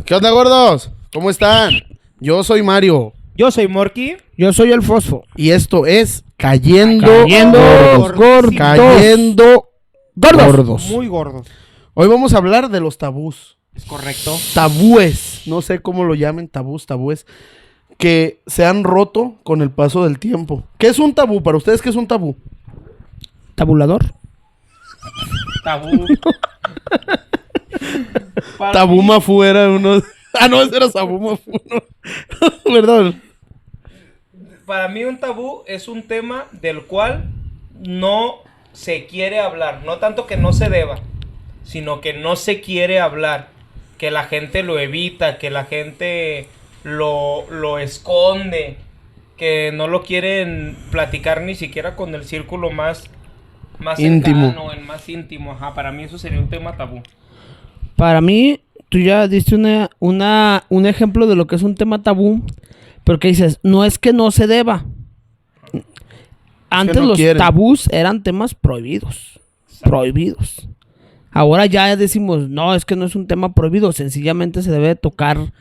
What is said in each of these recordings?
¿Qué onda, gordos? ¿Cómo están? Yo soy Mario. Yo soy Morky. Yo soy el Fosfo. Y esto es Cayendo Gordos. Cayendo Gordos. Muy gordos. Hoy vamos a hablar de los tabús. Es correcto. Tabúes. No sé cómo lo llamen, tabúes. Que se han roto con el paso del tiempo. ¿Qué es un tabú? Para ustedes, ¿qué es un tabú? Tabulador. Tabú. Tabú Mafú era uno... Ah, no, ese era Sabú Mafú. No. Perdón. Para mí un tabú es un tema del cual no se quiere hablar. No tanto que no se deba, sino que no se quiere hablar. Que la gente lo evita, que la gente lo esconde. Que no lo quieren platicar ni siquiera con el círculo más íntimo. cercano, el más íntimo. Ajá, para mí eso sería un tema tabú. Para mí, tú ya diste un ejemplo de lo que es un tema tabú, pero que dices, no es que no se deba. Antes no los quieren. tabús eran temas prohibidos. Prohibidos. Ahora ya decimos, no, es que no es un tema prohibido, sencillamente se debe tocar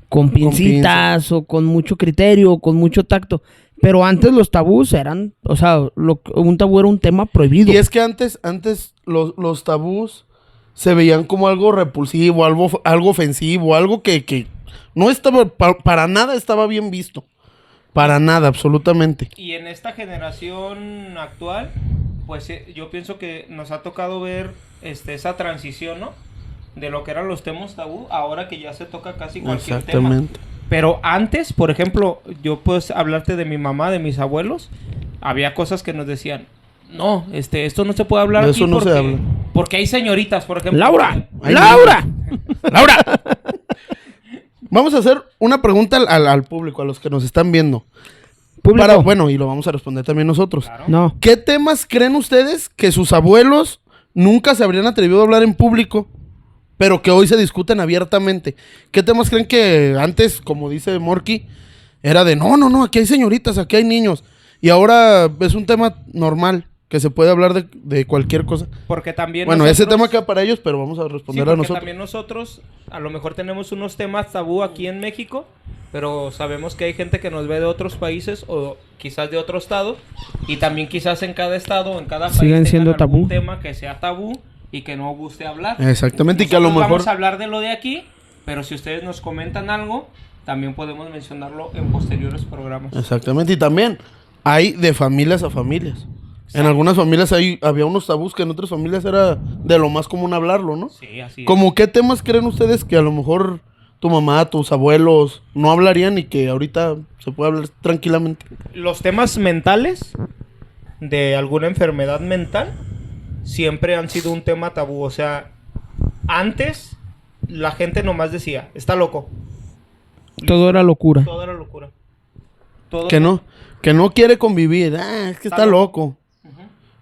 con pincitas o con mucho criterio, o con mucho tacto. Pero antes los tabús eran, o sea, un tabú era un tema prohibido. Y es que antes los tabús se veían como algo repulsivo, algo ofensivo, algo que no estaba, para nada estaba bien visto. Para nada, absolutamente. Y en esta generación actual, pues yo pienso que nos ha tocado ver esa transición, ¿no? De lo que eran los temas tabú, ahora que ya se toca casi cualquier Exactamente. tema. Pero antes, por ejemplo, yo puedo hablarte de mi mamá, de mis abuelos, había cosas que nos decían, no, esto no se puede hablar De aquí eso no se habla. porque hay señoritas, por ejemplo. ¡Laura! Ay, ¡Laura! ¡Laura! Vamos a hacer una pregunta al público, a los que nos están viendo. Público. Bueno, y lo vamos a responder también nosotros. Claro. No. ¿Qué temas creen ustedes que sus abuelos nunca se habrían atrevido a hablar en público, pero que hoy se discuten abiertamente? ¿Qué temas creen que antes, como dice Morky, era de no, aquí hay señoritas, aquí hay niños? Y ahora es un tema normal, que se puede hablar de cualquier cosa. Porque también Bueno, nosotros... ese tema queda para ellos, pero vamos a Sí, responder a porque nosotros. también nosotros a lo mejor tenemos unos temas tabú aquí en México, pero sabemos que hay gente que nos ve de otros países o quizás de otro estado, y también quizás en cada estado o en cada país Siguen siendo tengan algún tabú. tema que sea tabú y que no guste hablar. Exactamente, y que a lo Nosotros mejor... vamos a hablar de lo de aquí, pero si ustedes nos comentan algo, también podemos mencionarlo en posteriores programas. Exactamente, y también hay de familias a familias. En algunas familias había unos tabús que en otras familias era de lo más común hablarlo, ¿no? Sí, así es. ¿Cómo qué temas creen ustedes que a lo mejor tu mamá, tus abuelos no hablarían y que ahorita se puede hablar tranquilamente? Los temas mentales de alguna enfermedad mental siempre han sido un tema tabú. O sea, antes la gente nomás decía, está loco. Todo era locura. Todo era locura. Todo Que no quiere convivir. Es que está loco.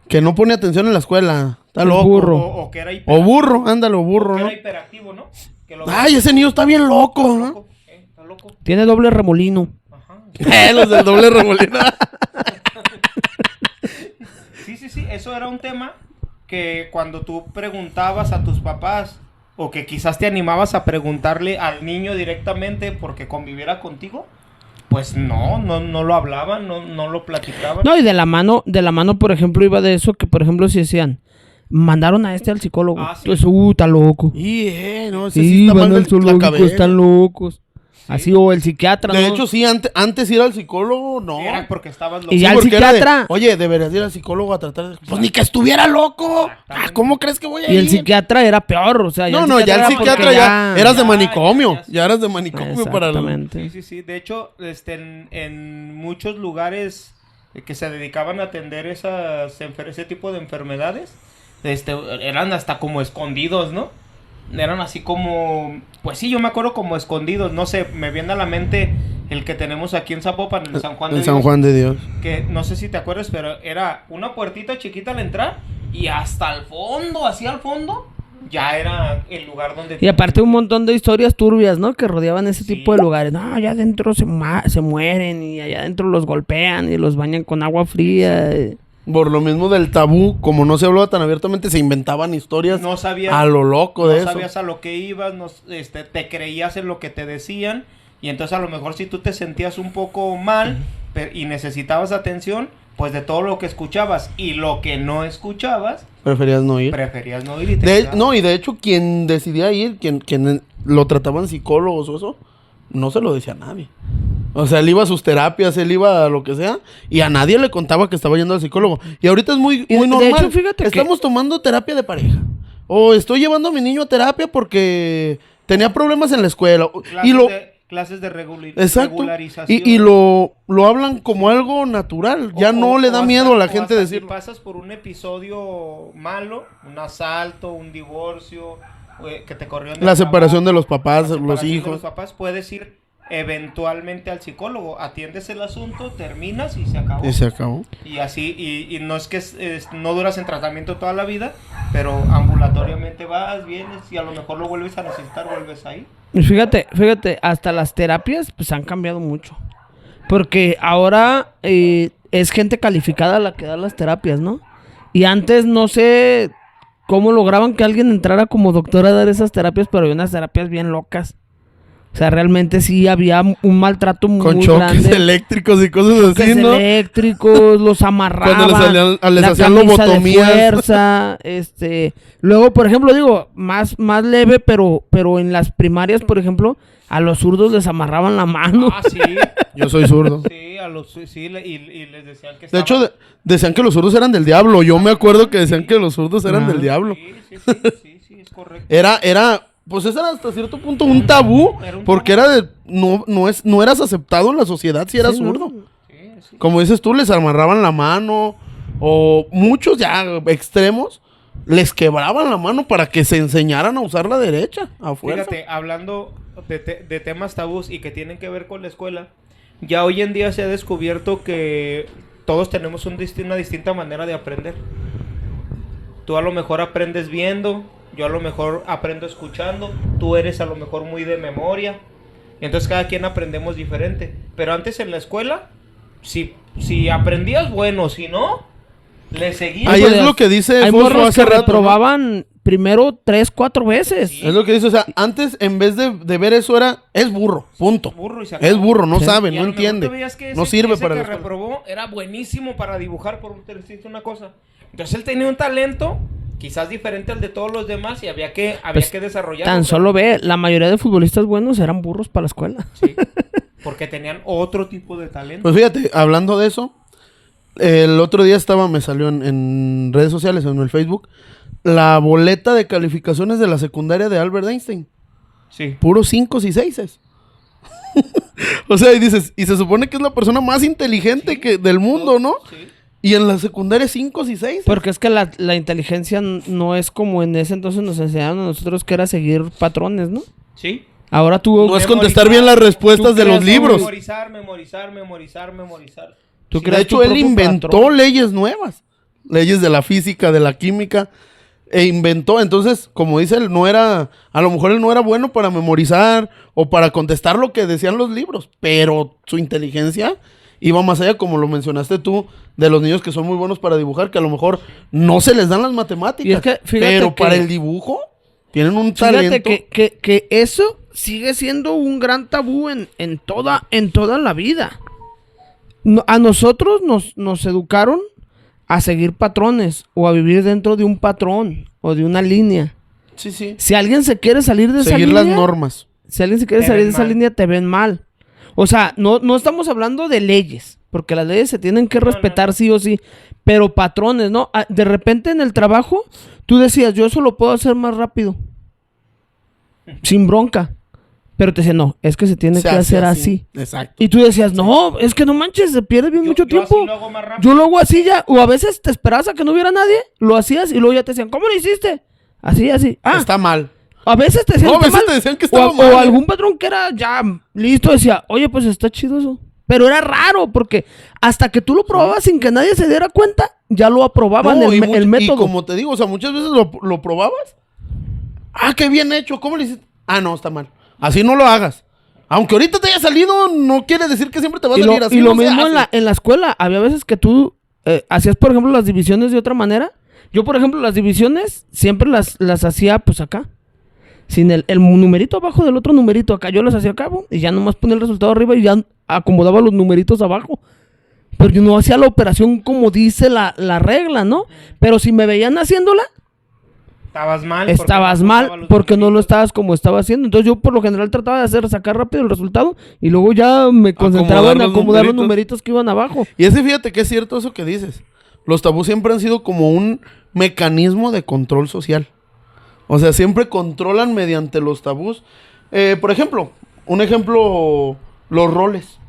Que no pone atención en la escuela. Está Es loco. burro. O que era O burro, ándale, o burro, que ¿no? era hiperactivo, ¿no? Que lo Ay, ese niño está bien loco, ¿no? loco. Está loco. Tiene doble remolino. Ajá. Los del doble remolino. Sí, eso era un tema que cuando tú preguntabas a tus papás o que quizás te animabas a preguntarle al niño directamente porque conviviera contigo, pues no lo hablaban, no lo platicaban. No, y de la mano, por ejemplo, iba de eso que, por ejemplo, si decían, mandaron a al psicólogo. Ah, sí. Entonces, está loco. Y, no, ese Sí, está mal van al de la zoológico, cabeza. están locos. Así, o el psiquiatra, De ¿no? hecho, sí, antes ir al psicólogo, no. Era porque estabas loco. Y ya el porque era psiquiatra. Oye, deberías ir al psicólogo a tratar de... Pues ni que estuviera loco. ¿Cómo crees que voy a Y ir? el psiquiatra era peor, o sea, Ya el era psiquiatra porque ya eras de ya, manicomio. ya. Ya eras de manicomio para... Exactamente. Sí. De hecho, en muchos lugares que se dedicaban a atender ese tipo de enfermedades, eran hasta como escondidos, ¿no? Eran así como, pues sí, yo me acuerdo como escondidos, no sé, me viene a la mente el que tenemos aquí en Zapopan, en San Juan de En Dios. San Juan de Dios. Que no sé si te acuerdas, pero era una puertita chiquita al entrar y hasta el fondo, así al fondo, ya era el lugar donde... Y aparte un montón de historias turbias, ¿no? Que rodeaban ese Sí. tipo de lugares. No, allá adentro se mueren y allá adentro los golpean y los bañan con agua fría. Por lo mismo del tabú, como no se hablaba tan abiertamente, se inventaban historias No sabías, a lo loco de no eso. sabías a lo que ibas, te creías en lo que te decían. Y entonces a lo mejor si tú te sentías un poco mal y necesitabas atención, pues de todo lo que escuchabas y lo que no escuchabas, Preferías no ir. preferías no ir y te De- quedabas. no, y de hecho, quien decidía ir, quien lo trataban psicólogos o eso, no se lo decía a nadie. O sea, él iba a sus terapias, él iba a lo que sea, y a nadie le contaba que estaba yendo al psicólogo. Y ahorita es muy, Y muy de normal. hecho, fíjate que- Estamos tomando terapia de pareja. O estoy llevando a mi niño a terapia porque tenía problemas en la escuela. Clases, Y lo, clases de exacto. regularización. Y lo hablan como algo natural. Ya no le da miedo a la gente decir. decirlo. Si pasas por un episodio malo, un asalto, un divorcio, que te corrieron del La separación trabajo, de los papás, la los separación de hijos. los papás, puedes ir eventualmente al psicólogo, atiendes el asunto, terminas y se acabó. Y se acabó. Y así, y no es que no duras en tratamiento toda la vida, pero ambulatoriamente vas, vienes y a lo mejor lo vuelves a necesitar, vuelves ahí. Y fíjate, hasta las terapias pues han cambiado mucho. Porque ahora es gente calificada la que da las terapias, ¿no? Y antes no sé cómo lograban que alguien entrara como doctor a dar esas terapias, pero había unas terapias bien locas. O sea, realmente sí había un maltrato muy Con choques grande. eléctricos y cosas así, Choques ¿no? eléctricos, los amarraban. Cuando les la hacían camisa de lobotomías. fuerza, luego, por ejemplo, digo, más leve, pero en las primarias, por ejemplo, a los zurdos les amarraban la mano. Ah, sí. Yo soy zurdo. Sí, y les decían que De hecho, decían que los zurdos eran del diablo. Yo me acuerdo que decían que los zurdos eran del diablo. Sí, es correcto. Pues ese era hasta cierto punto un tabú, Era un porque tabú. era de, no eras aceptado en la sociedad si eras Sí, ¿no? zurdo. Sí. Como dices tú, les amarraban la mano, o muchos ya extremos, les quebraban la mano para que se enseñaran a usar la derecha, a fuerza. Fíjate, hablando de temas tabús y que tienen que ver con la escuela, ya hoy en día se ha descubierto que todos tenemos una distinta manera de aprender. Tú a lo mejor aprendes viendo, yo a lo mejor aprendo escuchando, tú eres a lo mejor muy de memoria, y entonces cada quien aprendemos diferente. Pero antes en la escuela, si aprendías, bueno, si no, le seguías. Ahí es lo que dice Hay Fosfo morros hace que rato, ¿no? reprobaban primero 3-4 veces. Sí. Es lo que dice, o sea, antes en vez de ver eso es burro, punto. Burro y se acabó. Es burro, no Sí. sabe, Y no a lo mejor entiende. tú veías que No ese- sirve ese para que la escuela. reprobó era buenísimo para dibujar, por decirte una cosa. Entonces él tenía un talento quizás diferente al de todos los demás y había que Pues, desarrollarlo. Tan solo ve, la mayoría de futbolistas buenos eran burros para la escuela. Sí, porque tenían otro tipo de talento. Pues fíjate, hablando de eso, el otro día me salió en redes sociales, en el Facebook, la boleta de calificaciones de la secundaria de Albert Einstein. Sí. Puros 5 y 6. O sea, y dices, y se supone que es la persona más inteligente del mundo, ¿no? Sí. Y en la secundaria 5 y 6. Porque es que la inteligencia no es como en ese entonces nos enseñaron a nosotros que era seguir patrones, ¿no? Sí. Ahora tú... No es contestar bien las respuestas tú de los creas libros. Memorizar. tú De creas hecho, tu él propio inventó patrón. leyes nuevas. Leyes de la física, de la química. E inventó. Entonces, como dice él, a lo mejor él no era bueno para memorizar o para contestar lo que decían los libros. Pero su inteligencia iba más allá, como lo mencionaste tú, de los niños que son muy buenos para dibujar, que a lo mejor no se les dan las matemáticas. Y es que, fíjate pero que- para el dibujo tienen un Fíjate talento. que eso sigue siendo un gran tabú en toda la vida. A nosotros nos educaron a seguir patrones o a vivir dentro de un patrón o de una línea. Sí, sí. Si alguien se quiere salir de esa Seguir línea, las normas. si alguien se quiere Te salir ven de esa mal. línea, te ven mal. O sea, no estamos hablando de leyes, porque las leyes se tienen que No, respetar no. sí o sí, pero patrones, ¿no? De repente en el trabajo, tú decías, yo eso lo puedo hacer más rápido, sin bronca. Pero te decían, no, es que se tiene Se que hace hacer así. Exacto. Y tú decías, no, es que no manches, se pierde bien mucho Yo tiempo. así lo hago más rápido. Yo lo hago así ya, o a veces te esperabas a que no hubiera nadie, lo hacías y luego ya te decían, ¿cómo lo hiciste? Así. Ah, Está mal. a veces te decían, No, a "Está veces mal", te decían que o, estaba o mal. algún patrón que era ya listo decía, oye, pues está chido eso. Pero era raro, porque hasta que tú lo probabas sin que nadie se diera cuenta, ya lo aprobaban No, el método. Y como te digo, o sea, muchas veces lo probabas. Ah, qué bien hecho. ¿Cómo lo hiciste? Ah, no, está mal. Así no lo hagas. Aunque ahorita te haya salido, no quiere decir que siempre te va a Y salir así. lo no se mismo hace. en la escuela. Había veces que tú hacías, por ejemplo, las divisiones de otra manera. Yo, por ejemplo, las divisiones siempre las hacía, pues, acá. Sin el numerito abajo del otro numerito acá. Yo las hacía acá, y ya nomás ponía el resultado arriba y ya acomodaba los numeritos abajo. Pero yo no hacía la operación como dice la regla, ¿no? Pero si me veían haciéndola, estabas mal porque no lo estabas como estaba haciendo. Entonces yo por lo general trataba de sacar rápido el resultado y luego ya me concentraba en acomodar los numeritos que iban abajo. Y fíjate que es cierto eso que dices. Los tabús siempre han sido como un mecanismo de control social. O sea, siempre controlan mediante los tabús. Por ejemplo, los roles.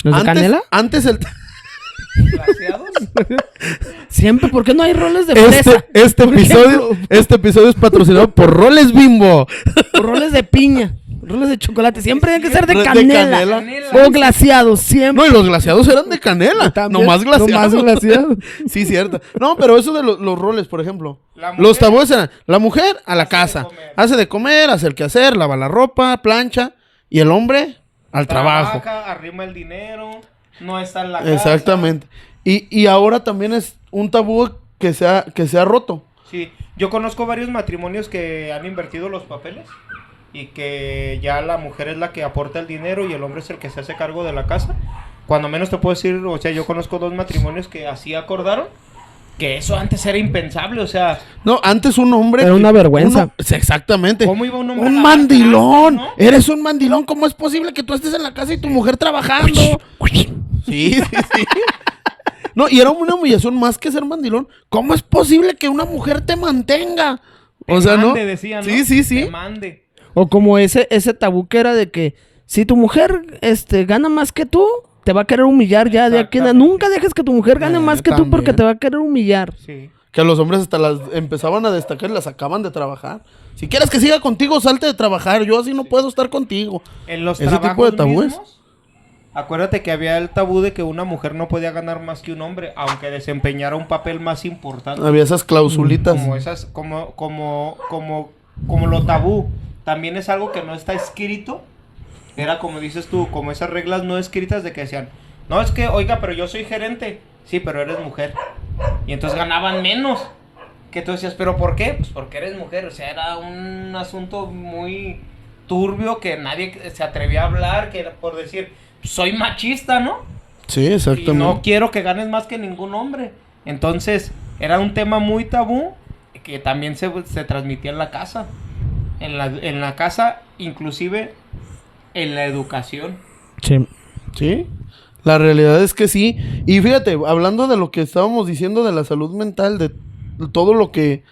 ¿Los de canela? Antes el... ¿Glaseados? Siempre, ¿por qué no hay roles de fresa? Este episodio es patrocinado por Roles Bimbo. Por roles de piña, roles de chocolate. Siempre tienen que ser de De canela. canela. O glaseados, siempre. No, y los glaseados eran de canela. También, Nomás glaseados. nomás glaseados. Sí, cierto. No, pero eso de los roles, por ejemplo. La mujer Los tabúes eran, la mujer a la hace de casa. comer. Hace de comer, hace el quehacer, lava la ropa, plancha. Y el hombre al trabajo. Trabaja, arrima el dinero, no está en la casa. Exactamente. Y ahora también es un tabú que se ha roto. Sí, yo conozco varios matrimonios que han invertido los papeles y que ya la mujer es la que aporta el dinero y el hombre es el que se hace cargo de la casa. Cuando menos te puedo decir, o sea, yo conozco 2 matrimonios que así acordaron, que eso antes era impensable, o sea... No, antes un hombre... Era una vergüenza. Exactamente. ¿Cómo iba un hombre a Un lavar mandilón. trastes, no? Eres un mandilón. ¿Cómo es posible que tú estés en la casa y tu mujer trabajando? Sí. No, y era una humillación más que ser mandilón. ¿Cómo es posible que una mujer te mantenga? O sea, mande, ¿no? decían, ¿no? Sí. Te mande. O como ese tabú que era de que si tu mujer gana más que tú, te va a querer humillar ya de aquí. Exactamente. Nunca dejes que tu mujer gane más que tú también. porque te va a querer humillar. Sí. Que a los hombres hasta las empezaban a destacar y las sacaban de trabajar. Si quieres que siga contigo, salte de trabajar. Yo así no puedo estar contigo. En los Ese tipo trabajos de tabúes. mismos, acuérdate que había el tabú de que una mujer no podía ganar más que un hombre, aunque desempeñara un papel más importante. Había esas clausulitas. Como esas, como lo tabú. También es algo que no está escrito. Era como dices tú, como esas reglas no escritas de que decían, no, es que, oiga, pero yo soy gerente. Sí, pero eres mujer. Y entonces ganaban menos. Que tú decías, ¿pero por qué? Pues porque eres mujer. O sea, era un asunto muy turbio que nadie se atrevía a hablar, que era por decir, soy machista, ¿no? Sí, Y exactamente. no quiero que ganes más que ningún hombre. Entonces, era un tema muy tabú que también se transmitía en la casa. En la casa, inclusive en la educación. Sí. Sí, la realidad es que sí. Y fíjate, hablando de lo que estábamos diciendo de la salud mental, de todo lo que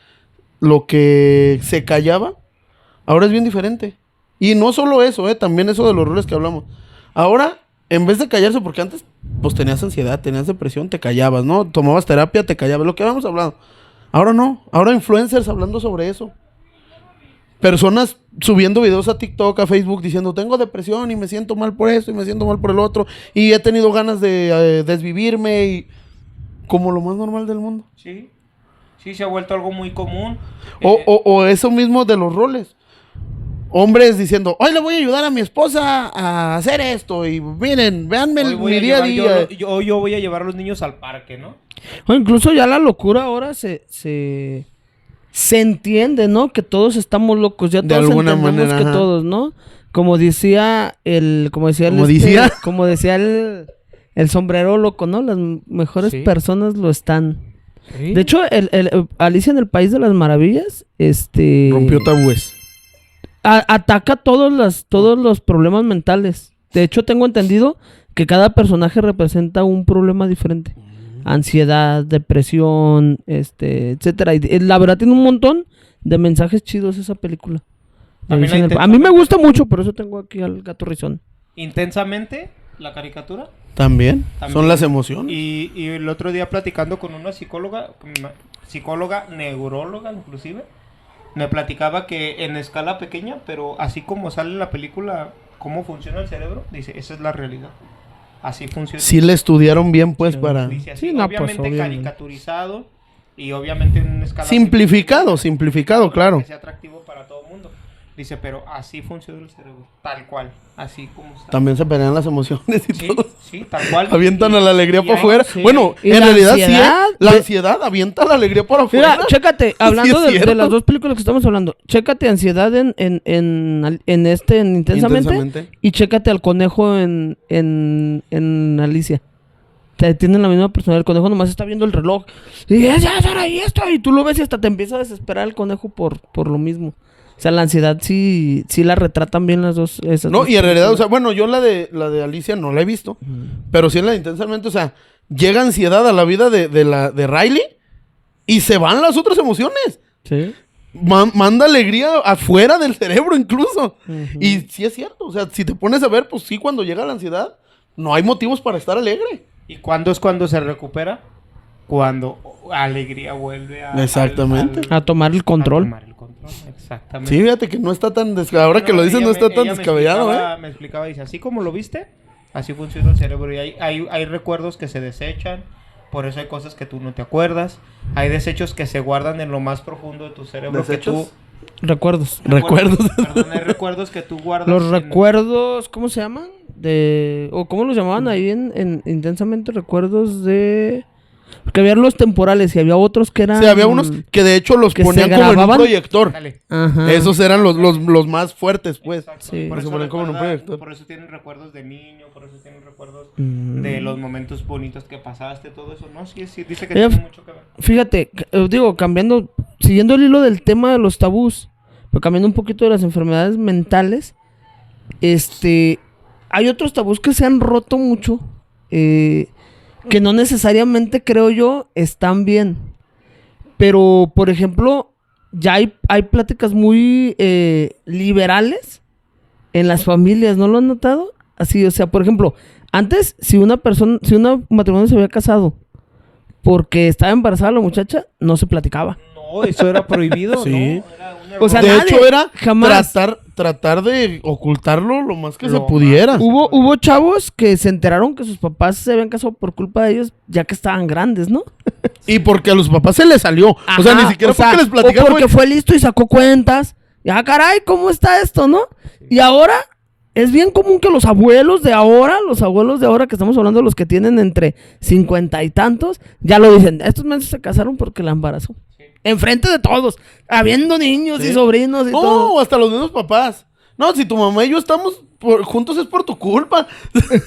se callaba, ahora es bien diferente. Y no solo eso, también eso de los roles que hablamos. Ahora, en vez de callarse, porque antes pues tenías ansiedad, tenías depresión, te callabas, ¿no? Tomabas terapia, te callabas, lo que habíamos hablado. Ahora no, ahora influencers hablando sobre eso. Personas subiendo videos a TikTok, a Facebook, diciendo, tengo depresión y me siento mal por eso y me siento mal por el otro. Y he tenido ganas de desvivirme y... Como lo más normal del mundo. Sí, sí, se ha vuelto algo muy común. O eso mismo de los roles. Hombres diciendo, hoy le voy a ayudar a mi esposa a hacer esto. Y miren, véanme Hoy voy mi a día a llevar día. yo voy a llevar a los niños al parque, ¿no? O incluso ya la locura ahora se entiende, ¿no? Que todos estamos locos, ya De todos alguna entendemos manera, que ajá. todos, ¿no? Como decía el sombrero loco, ¿no? Las mejores Sí. personas lo están. Sí. De hecho, el Alicia en el País de las Maravillas, Rompió tabúes. ataca todos los problemas mentales. De hecho, tengo entendido que cada personaje representa un problema diferente. Ansiedad, depresión, etcétera. Y la verdad tiene un montón de mensajes chidos esa película. También Alicia en la a mí me gusta mucho, por eso tengo aquí al gato rizón. Intensamente, la caricatura. ¿También? También. Son las emociones. Y el otro día platicando con una psicóloga, neuróloga inclusive, me platicaba que en escala pequeña, pero así como sale en la película, cómo funciona el cerebro, dice, esa es la realidad. Así funciona. Sí le estudiaron bien, pues, Sí, para... dice así, Sí, no, pues, obviamente obviamente. caricaturizado y obviamente en una escala Simplificado, para claro. que sea atractivo para todo el mundo. Dice, pero así funciona el cerebro, tal cual, así como está. También se pelean las emociones y Sí, todo. sí, tal cual. Avientan a la alegría para hay- afuera. sí. Bueno, Y en la realidad ansiedad, sí, la ansiedad avienta la alegría para afuera. Mira, chécate, hablando Sí, es de cierto. las dos películas que estamos hablando, chécate Ansiedad en Intensamente, y chécate al conejo en Alicia. Tienen la misma personalidad. El conejo nomás está viendo el reloj. Y ya es hora y esto. Y tú lo ves y hasta te empieza a desesperar el conejo por lo mismo. O sea, la ansiedad sí la retratan bien las dos. Esas No, dos y en realidad, o películas. sea, bueno, yo la de Alicia no la he visto. Pero sí en la de Intensamente, o sea, llega ansiedad a la vida de Riley y se van las otras emociones. Sí. Manda alegría afuera del cerebro incluso. Y sí es cierto, o sea, si te pones a ver, pues sí, cuando llega la ansiedad, no hay motivos para estar alegre. ¿Y cuándo es cuando se recupera? Cuando alegría vuelve a... Exactamente. A tomar el control. A tomar el control, exactamente. Sí, fíjate que no está tan ahora que lo dices, no está tan descabellado, Me explicaba, dice, así como lo viste, así funciona el cerebro. Y hay recuerdos que se desechan, por eso hay cosas que tú no te acuerdas. Hay desechos que se guardan en lo más profundo de tu cerebro. ¿Desechos? Recuerdos. Recuerdos. Perdón, hay recuerdos que tú guardas. Los recuerdos, ¿cómo se llaman? O ¿cómo los llamaban ahí en Intensamente? Recuerdos de... Porque había los temporales y había otros que eran... Sí, había unos que de hecho los que ponían se como en un grababan. proyector. Dale. Ajá. Esos eran los más fuertes, pues. Exacto. Sí. Por, Se eso ponen como en un recuerda- proyector. por eso tienen recuerdos de niño, por eso tienen recuerdos Mm. de los momentos bonitos que pasaste, todo eso. No, sí, dice que Ella- tiene mucho que ver. Fíjate, digo, siguiendo el hilo del tema de los tabús, pero cambiando un poquito de las enfermedades mentales, hay otros tabús que se han roto mucho, que no necesariamente, creo yo, están bien. Pero, por ejemplo, ya hay pláticas muy liberales en las familias, ¿no lo han notado? Así, o sea, por ejemplo, antes, si un matrimonio se había casado porque estaba embarazada la muchacha, no se platicaba. No, eso era prohibido, Sí. ¿no? Era un error. O sea, De nadie, hecho, era jamás. tratar de ocultarlo lo más que Lo se más. pudiera. Hubo chavos que se enteraron que sus papás se habían casado por culpa de ellos, ya que estaban grandes, ¿no? Y porque a los papás se les salió. O sea, Ajá, ni siquiera o sea, porque les platicaron. o porque fue listo y sacó cuentas. Ya, caray, ¿cómo está esto, no? Y ahora es bien común que los abuelos de ahora que estamos hablando, los que tienen entre 50 y tantos, ya lo dicen. Estos mensos se casaron porque la embarazó. Enfrente de todos, habiendo niños Sí. y sobrinos y No, todo. hasta los mismos papás. No, si tu mamá y yo estamos juntos es por tu culpa.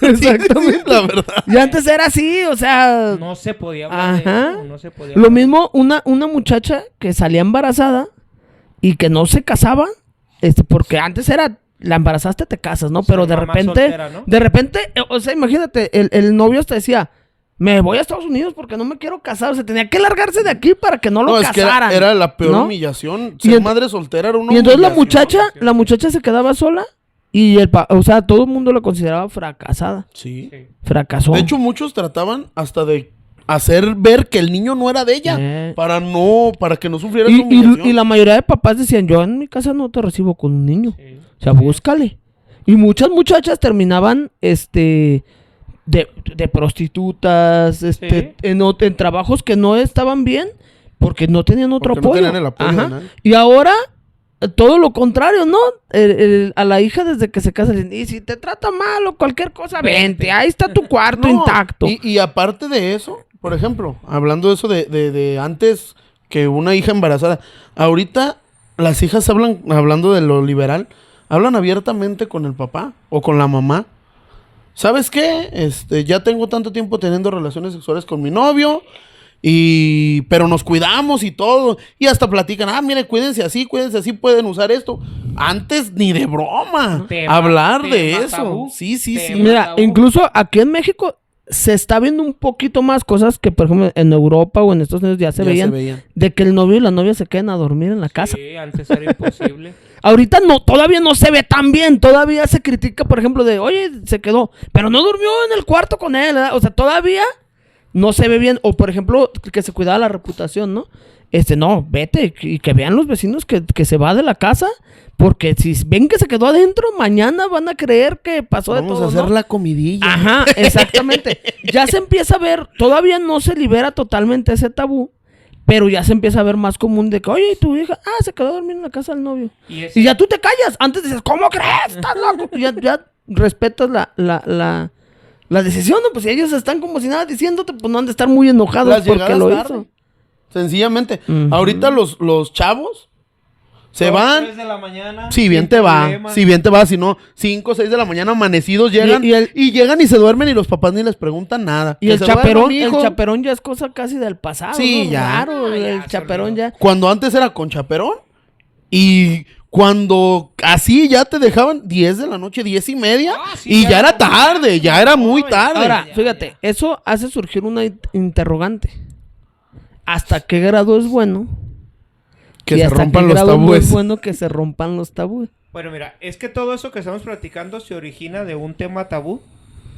Exactamente. Sí, la verdad. Y antes era así, o sea... No se podía hablar de Ajá. eso, no se podía Lo hablar. mismo, una muchacha que salía embarazada y que no se casaba, porque antes era, la embarazaste, te casas, ¿no? Pero Ser de mamá repente, soltera, ¿no? o sea, imagínate, el novio hasta decía, me voy a Estados Unidos porque no me quiero casar. O sea, tenía que largarse de aquí para que no lo No, es que casaran. era la peor ¿no? humillación. Y Ser madre soltera era una Y entonces humillación. la muchacha se quedaba sola y o sea, todo el mundo la consideraba fracasada. Sí. Sí. Fracasó. De hecho, muchos trataban hasta de hacer ver que el niño no era de ella. Para que no sufriera esa humillación. y la mayoría de papás decían, yo en mi casa no te recibo con un niño. Sí. O sea, búscale. Y muchas muchachas terminaban, de prostitutas, Sí. en trabajos que no estaban bien porque no tenían otro Porque no apoyo. tenían el apoyo de Ajá. nadie. Y ahora, todo lo contrario, ¿no? A la hija desde que se casa, le dicen, y si te trata mal o cualquier cosa, vente, ahí está tu cuarto No, intacto. Y aparte de eso, por ejemplo, hablando de eso de antes que una hija embarazada, ahorita las hijas hablando de lo liberal, hablan abiertamente con el papá o con la mamá. ¿Sabes qué? Ya tengo tanto tiempo teniendo relaciones sexuales con mi novio, pero nos cuidamos y todo. Y hasta platican, mire, cuídense así, pueden usar esto. Antes ni de broma Tema- hablar de tema eso. tabú. Sí. Tema- Mira, tabú. incluso aquí en México se está viendo un poquito más cosas que, por ejemplo, en Europa o en Estados Unidos ya se veían. De que el novio y la novia se queden a dormir en la casa. Sí, antes era imposible. Ahorita todavía no se ve tan bien. Todavía se critica, por ejemplo, oye, se quedó, pero no durmió en el cuarto con él, ¿verdad? O sea, todavía no se ve bien. O, por ejemplo, que se cuidaba la reputación, ¿no? No, vete y que vean los vecinos que se va de la casa. Porque si ven que se quedó adentro, mañana van a creer que pasó Vamos de todo, a hacer ¿no? la comidilla. Ajá, exactamente. Ya se empieza a ver, todavía no se libera totalmente ese tabú, Pero ya se empieza a ver más común de que, oye, ¿y tu hija? Ah, se quedó dormida en la casa del novio. Y Y ya tú te callas. Antes dices, ¿cómo crees? ¿Estás loco? Ya respetas la decisión, ¿no? Pues si ellos están como si nada diciéndote, pues no han de estar muy enojados Las porque llegadas lo tarde. hizo. Sencillamente. Ujú. Ahorita los chavos se van. 3 de la mañana. Si bien sin te va, problema. si bien te va, si no, 5 o 6 de la mañana amanecidos llegan Y el- y llegan y se duermen y los papás ni les preguntan nada. Y Que el se chaperón, duerma, mijo. el chaperón ya es cosa casi del pasado. Sí, ¿no? ya. Claro, Ah, ya, el se chaperón olvidó. ya. Cuando antes era con chaperón y cuando así ya te dejaban 10 de la noche, 10:30 Ah, sí, y ya ya era era tarde, ya era muy Ay, tarde. Ahora, Ya, fíjate, eso hace surgir una interrogante. ¿Hasta qué grado es bueno? Que Y se hasta rompan qué los grado no tabúes. es bueno que se rompan los tabúes. Bueno, mira, es que todo eso que estamos platicando se origina de un tema tabú,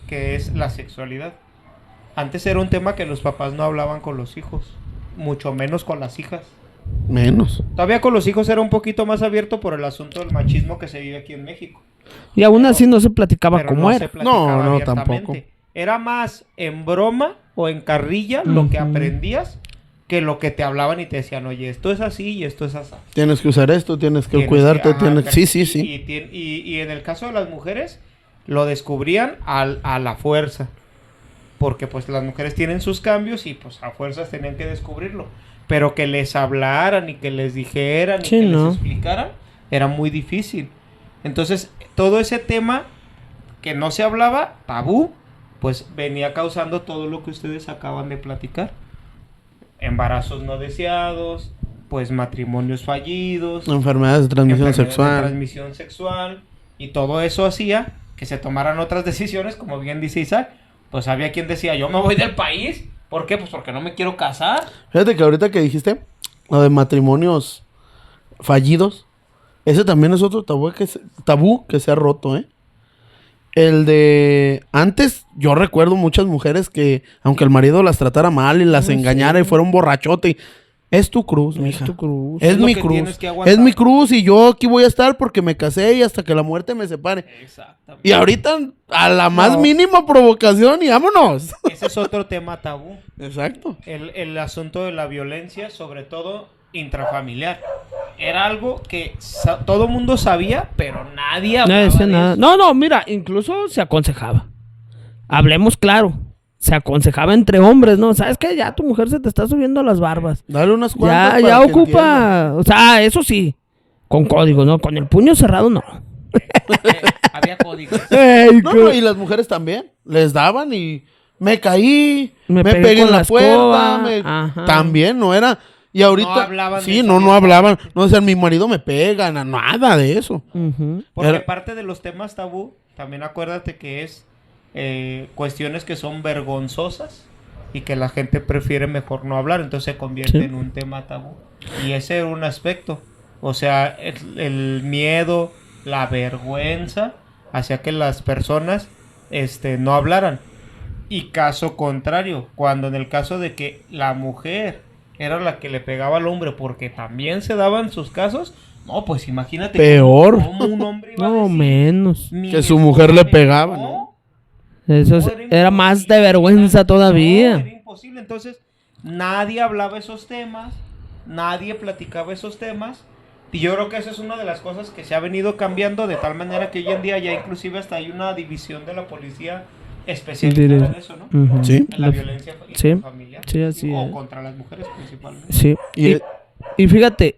que es la sexualidad. Antes era un tema que los papás no hablaban con los hijos, mucho menos con las hijas. Menos. Todavía con los hijos era un poquito más abierto por el asunto del machismo que se vive aquí en México. Y aún así no se platicaba Pero cómo no era. se platicaba No, abiertamente. tampoco. Era más en broma o en carrilla lo que Ujú. aprendías que lo que te hablaban y te decían, oye, esto es así y esto es así. Tienes que usar esto, tienes que Tienes cuidarte, ajá, tienes... Sí, sí, y- sí. Y en el caso de las mujeres, lo descubrían a la fuerza. Porque pues las mujeres tienen sus cambios y pues a fuerzas tenían que descubrirlo. Pero que les hablaran y que les dijeran y Sí, que no. les explicaran, era muy difícil. Entonces, todo ese tema que no se hablaba, tabú, pues venía causando todo lo que ustedes acaban de platicar. Embarazos no deseados, pues matrimonios fallidos, Enfermedades de transmisión enfermedades de sexual. transmisión sexual, y todo eso hacía que se tomaran otras decisiones, como bien dice Isaac. Pues había quien decía, yo me voy del país. ¿Por qué? Pues porque no me quiero casar. Fíjate que ahorita que dijiste lo de matrimonios fallidos, ese también es otro tabú que se ha roto, ¿eh? El de... Antes yo recuerdo muchas mujeres que, aunque el marido las tratara mal y las engañara y fuera un borrachote, y, es tu cruz, mija. tu cruz. Es Es lo mi que cruz. tienes que aguantar. Es mi cruz y yo aquí voy a estar porque me casé y hasta que la muerte me separe. Exactamente. Y ahorita a la más No. mínima provocación y vámonos. Ese es otro tema tabú. Exacto. El asunto de la violencia, sobre todo intrafamiliar. Era algo que todo mundo sabía, pero nadie No hablaba decía de nada. eso. No, mira, incluso se aconsejaba. Hablemos claro. Se aconsejaba entre hombres, ¿no? ¿Sabes qué? Ya tu mujer se te está subiendo a las barbas. Dale unas cuantas. Ya para que entienda. ocupa. O sea, eso sí. Con código, ¿no? Con el puño cerrado, no. Había códigos. No, y las mujeres también. Les daban y me caí, Me me pegué pegué con en la la puerta. escoba, me- ajá. También, no era. Y ahorita. No hablaban de sí, eso no abiertamente. hablaban. No decían, mi marido me pega, nada de eso. Ujú. Porque Era- parte de los temas tabú, también acuérdate que es cuestiones que son vergonzosas y que la gente prefiere mejor no hablar, entonces se convierte Sí. en un tema tabú. Y ese era un aspecto. O sea, el miedo, la vergüenza hacía que las personas no hablaran. Y caso contrario, cuando en el caso de que la mujer era la que le pegaba al hombre, porque también se daban sus casos, no, pues imagínate Peor. cómo un hombre iba a No, decir, menos. "Mi Que su mujer le esposa me pegaba, pegó". ¿no? Eso era más de vergüenza No, todavía. era imposible. Entonces, nadie hablaba esos temas, nadie platicaba esos temas. Y yo creo que eso es una de las cosas que se ha venido cambiando de tal manera que hoy en día ya inclusive hasta hay una división de la policía especializada en eso, ¿no? Ujú. Sí. En la violencia Sí, familiar. sí, así o es. contra las mujeres principalmente. Sí. Y- Y fíjate,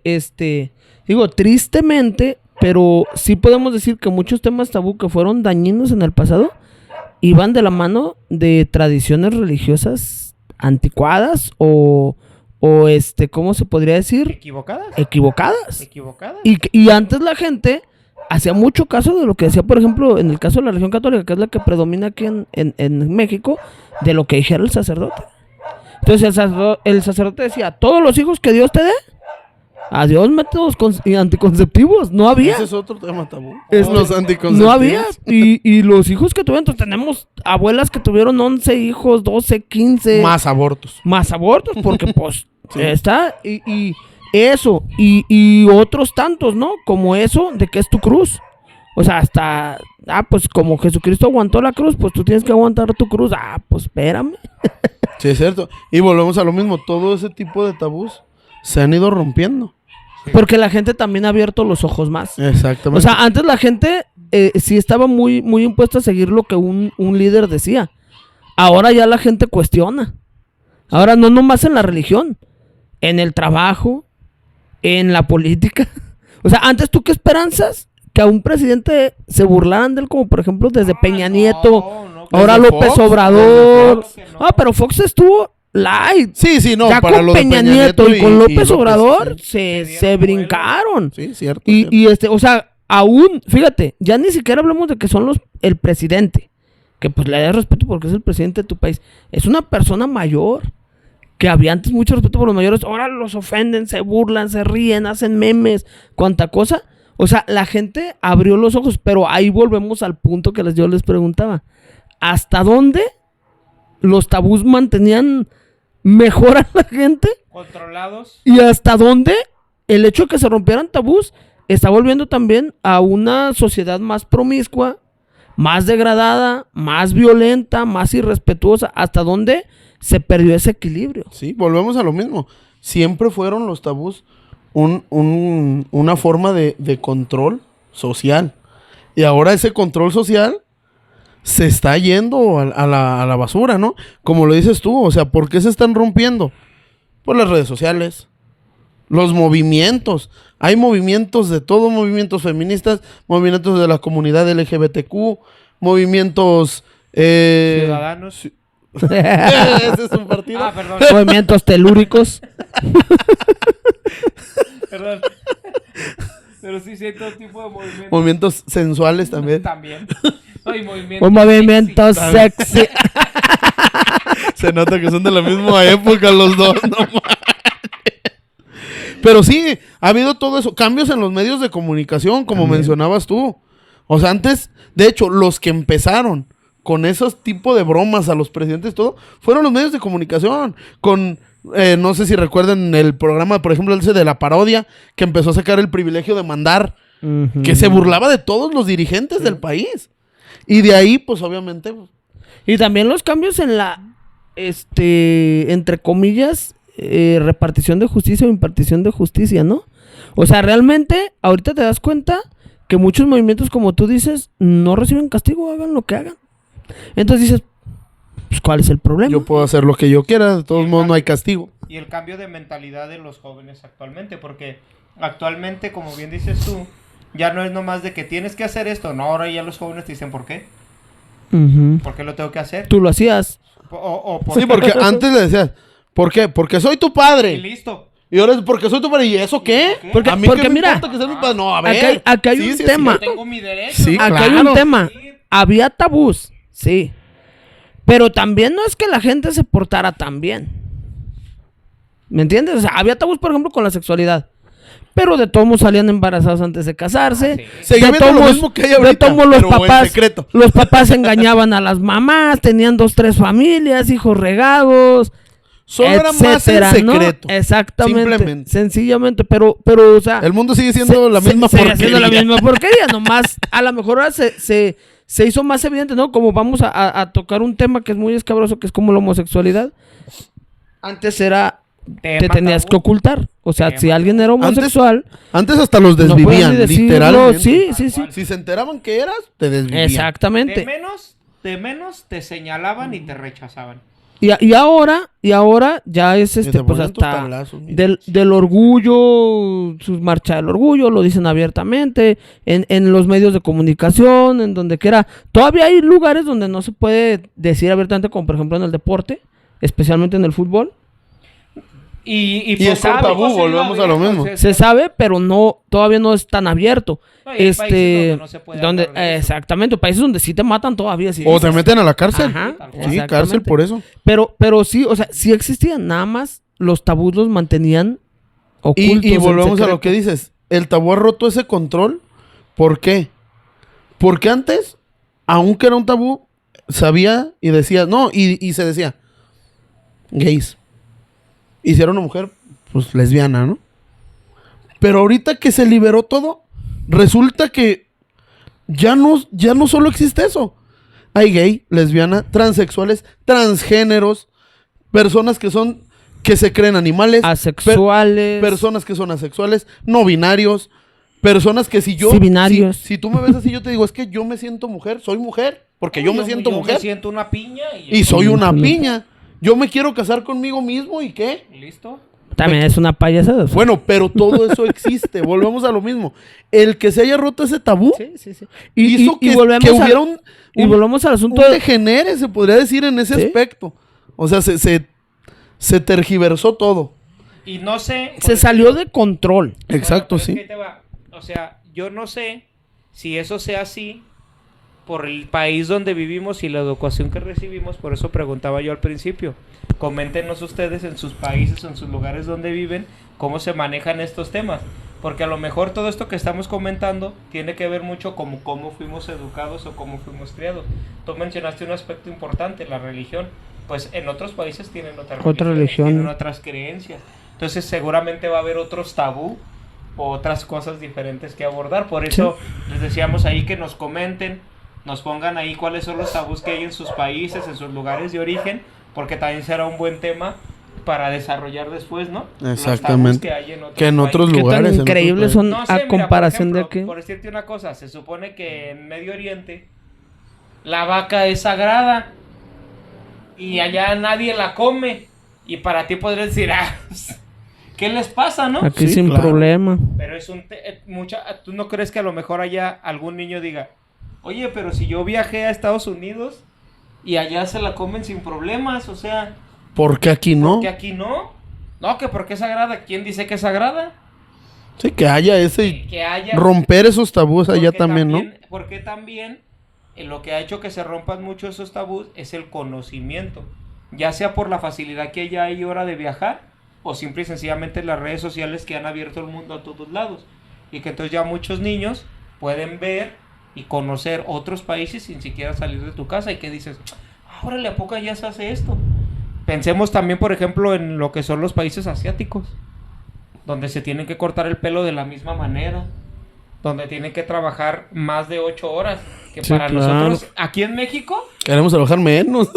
digo, tristemente, pero sí podemos decir que muchos temas tabú que fueron dañinos en el pasado iban de la mano de tradiciones religiosas anticuadas o ¿cómo se podría decir? ¿Equivocadas? Equivocadas. ¿Equivocadas? Y antes la gente hacía mucho caso de lo que decía, por ejemplo, en el caso de la religión católica, que es la que predomina aquí en México, de lo que dijera el sacerdote. Entonces el sacerdote decía, todos los hijos que Dios te dé, a Dios métodos anticonceptivos. No había. Ese es otro tema tabú. Es- los anticonceptivos. No había. Y los hijos que tuvieron, entonces tenemos abuelas que tuvieron 11 hijos, 12, 15. Más abortos. Más abortos, porque pues Sí. está. Y eso. Y otros tantos, ¿no? Como eso de que es tu cruz. O sea, hasta. Pues como Jesucristo aguantó la cruz, pues tú tienes que aguantar tu cruz. Pues espérame. Sí, es cierto. Y volvemos a lo mismo. Todo ese tipo de tabús se han ido rompiendo. Porque la gente también ha abierto los ojos más. Exactamente. O sea, antes la gente sí estaba muy, muy impuesta a seguir lo que un líder decía. Ahora ya la gente cuestiona. Ahora no nomás en la religión, en el trabajo, en la política. O sea, antes tú qué esperanzas que a un presidente se burlaran de él, como por ejemplo desde Peña Nieto, ahora Desde López Fox, Obrador. desde Fox, que no. Pero Fox estuvo light. sí, no, Ya para con lo de Peña Nieto y con López López, Obrador sí. se brincaron. Sí, cierto. Y o sea, aún, fíjate, ya ni siquiera hablamos de que son el presidente, que pues le das respeto porque es el presidente de tu país. Es una persona mayor, que había antes mucho respeto por los mayores, ahora los ofenden, se burlan, se ríen, hacen memes, cuánta cosa. O sea, la gente abrió los ojos, pero ahí volvemos al punto que yo les preguntaba. ¿Hasta dónde los tabús mantenían mejor a la gente? Controlados. ¿Y hasta dónde el hecho de que se rompieran tabús está volviendo también a una sociedad más promiscua, más degradada, más violenta, más irrespetuosa? ¿Hasta dónde se perdió ese equilibrio? Sí, volvemos a lo mismo. Siempre fueron los tabús una forma de control social. Y ahora ese control social se está yendo a la basura, ¿no? Como lo dices tú, o sea, ¿por qué se están rompiendo? Por las redes sociales, los movimientos. Hay movimientos de todo, movimientos feministas, movimientos de la comunidad LGBTQ, movimientos... Ciudadanos. Ese es un partido. Ah, perdón. Movimientos telúricos. Perdón. Pero sí, sí hay todo tipo de movimientos. Movimientos sensuales también. También. No, y movimientos Un movimiento sexy. sexy. Se nota que son de la misma época los dos, no mames. Pero sí, ha habido todo eso. Cambios en los medios de comunicación, como mencionabas tú. O sea, antes, de hecho, los que empezaron con esos tipos de bromas a los presidentes y todo, fueron los medios de comunicación. Con, no sé si recuerdan el programa, por ejemplo, ese de la parodia, que empezó a sacar el privilegio de mandar, que se burlaba de todos los dirigentes del país. Y de ahí, pues, obviamente... Y también los cambios en la, entre comillas, repartición de justicia o impartición de justicia, ¿no? O sea, realmente, ahorita te das cuenta que muchos movimientos, como tú dices, no reciben castigo, hagan lo que hagan. Entonces dices, pues, ¿cuál es el problema? Yo puedo hacer lo que yo quiera, de todos modos no hay castigo. Y el cambio de mentalidad de los jóvenes actualmente, porque actualmente, como bien dices tú, ya no es nomás de que tienes que hacer esto, no, ahora ya los jóvenes te dicen ¿por qué? Ujú. ¿Por qué lo tengo que hacer? Tú lo hacías. Sí, porque antes le decías, ¿por qué? Porque soy tu Y padre. listo. Y ahora es porque soy tu padre. ¿Y eso qué? Porque- a mí porque qué me mira, importa que seas mi padre. No, a ver. Aquí hay un tema. Yo tengo mi derecho. Sí, Aquí hay claro. un tema. Había tabús, sí. Pero también no es que la gente se portara tan bien. ¿Me entiendes? O sea, había tabús, por ejemplo, con la sexualidad. Pero de todos modos salían embarazados antes de casarse. Seguía De viendo todos lo modos- mismo que hay de ahorita, todos modos pero en secreto. los papás engañaban a las mamás, tenían 2, 3 familias, hijos regados, Solo era más en etcétera, ¿no? secreto. Exactamente. Simplemente. Sencillamente, pero, o sea... El mundo sigue siendo la misma sigue porquería. siendo la misma porquería, nomás a lo mejor ahora se hizo más evidente, ¿no? Como vamos a tocar un tema que es muy escabroso, que es como la homosexualidad. Antes era, te Tema tenías tabú. que ocultar. O sea, Tema si alguien era Antes, homosexual, antes hasta los no podían desvivían, ni decirlo. literalmente. Sí, sí, sí. Si se enteraban que eras, te desvivían. Exactamente. De menos te señalaban y te rechazaban. Y ahora ya es te pues ponen tus hasta tablazos, mira. del orgullo, su marcha del orgullo, lo dicen abiertamente, en los medios de comunicación, en donde quiera. Todavía hay lugares donde no se puede decir abiertamente, como por ejemplo en el deporte, especialmente en el fútbol. Y Y es un tabú, volvemos a lo mismo. Se sabe, pero todavía no es tan abierto. No, y hay países donde no se puede hablar de eso. Exactamente, países donde sí te matan todavía. Sí, O te meten a la cárcel. Ajá, Sí, exactamente. cárcel por eso. Pero sí, o sea, sí existían, nada más los tabús los mantenían ocultos. Y en volvemos a secreto. lo que dices. El tabú ha roto ese control. ¿Por qué? Porque antes, aunque era un tabú, sabía y decía, no, y se decía, gays. Y si era una mujer, pues lesbiana, ¿no? Pero ahorita que se liberó todo, resulta que ya no solo existe eso. Hay gay, lesbiana, transexuales, transgéneros, personas que se creen animales, Asexuales. personas que son asexuales, no binarios, personas que si yo, Sí, binarios. si tú me ves así, yo te digo, es que yo me siento mujer, soy mujer, porque yo me siento mujer me siento una piña y soy una Sí. piña. Yo me quiero casar conmigo mismo y ¿qué? ¿Listo? También es una payasada. Bueno, pero todo eso existe. Volvemos a lo mismo. El que se haya roto ese tabú Sí. hizo que hubiera un volvemos al asunto un de... degenere, se podría decir, en ese ¿Sí? aspecto. O sea, se tergiversó todo. Y no sé... Se salió de control. Exacto, Bueno, pero es sí. que ahí te va. O sea, yo no sé si eso sea así por el país donde vivimos y la educación que recibimos. Por eso preguntaba yo al principio. Coméntenos ustedes en sus países o en sus lugares donde viven cómo se manejan estos temas. Porque a lo mejor todo esto que estamos comentando tiene que ver mucho con cómo fuimos educados o cómo fuimos criados. Tú mencionaste un aspecto importante, la religión. Pues en otros países tienen Otra religión. tienen otras creencias. Entonces seguramente va a haber otros tabú o otras cosas diferentes que abordar. Por eso les decíamos ahí que nos comenten, nos pongan ahí cuáles son los tabús que hay en sus países, en sus lugares de origen, porque también será un buen tema para desarrollar después, ¿no? Exactamente. Los tabús que hay en otros Que en otros países. Qué tan lugares. en otros increíbles países. son No sé, a mira, comparación por ejemplo, de por decirte una cosa, se supone que en Medio Oriente la vaca es sagrada y allá nadie la come. Y para ti podrías decir, ¿qué les pasa, no? aquí Sí, sin claro. problema. Pero es ¿tú no crees que a lo mejor allá algún niño diga, oye, pero si yo viajé a Estados Unidos y allá se la comen sin problemas, o sea, ¿Por qué aquí no? que aquí no? No, que porque es sagrada. ¿Quién dice que es sagrada? Sí, que haya ese... Que haya... Romper esos tabús allá porque también, ¿no? Porque también lo que ha hecho que se rompan mucho esos tabús es el conocimiento. Ya sea por la facilidad que ya hay ahora de viajar, o simple y sencillamente las redes sociales que han abierto el mundo a todos lados. Y que entonces ya muchos niños pueden ver y conocer otros países sin siquiera salir de tu casa. Y que dices, órale, ¿a poco ya se hace esto? Pensemos también, por ejemplo, en lo que son los países asiáticos, donde se tienen que cortar el pelo de la misma manera, donde tienen que trabajar más de 8 horas, que Sí, para claro. nosotros, aquí en México, Queremos trabajar menos.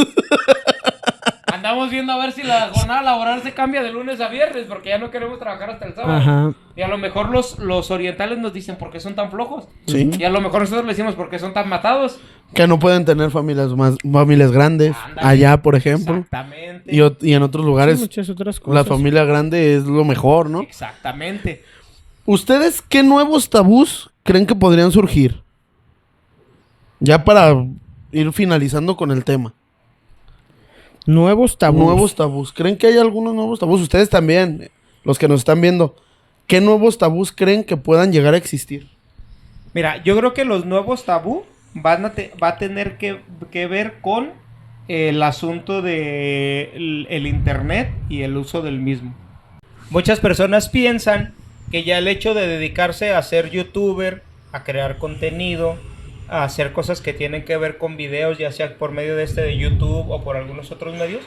andamos viendo a ver si la jornada laboral se cambia de lunes a viernes, porque ya no queremos trabajar hasta el sábado. Ajá. Y a lo mejor los orientales nos dicen, ¿por qué son tan flojos? Sí. Y a lo mejor nosotros le decimos, ¿por qué son tan matados? Que no pueden tener familias grandes. Ándale. Allá, por ejemplo. Exactamente. Y en otros lugares, Muchas otras cosas. la familia grande es lo mejor, ¿no? Exactamente. ¿Ustedes qué nuevos tabús creen que podrían surgir? Ya para ir finalizando con el tema. Nuevos tabús. Nuevos tabús. ¿Creen que hay algunos nuevos tabús? Ustedes también, los que nos están viendo. ¿Qué nuevos tabús creen que puedan llegar a existir? Mira, yo creo que los nuevos tabú va a tener que ver con el asunto de el internet y el uso del mismo. Muchas personas piensan que ya el hecho de dedicarse a ser youtuber, a crear contenido, a hacer cosas que tienen que ver con videos, ya sea por medio de YouTube o por algunos otros medios,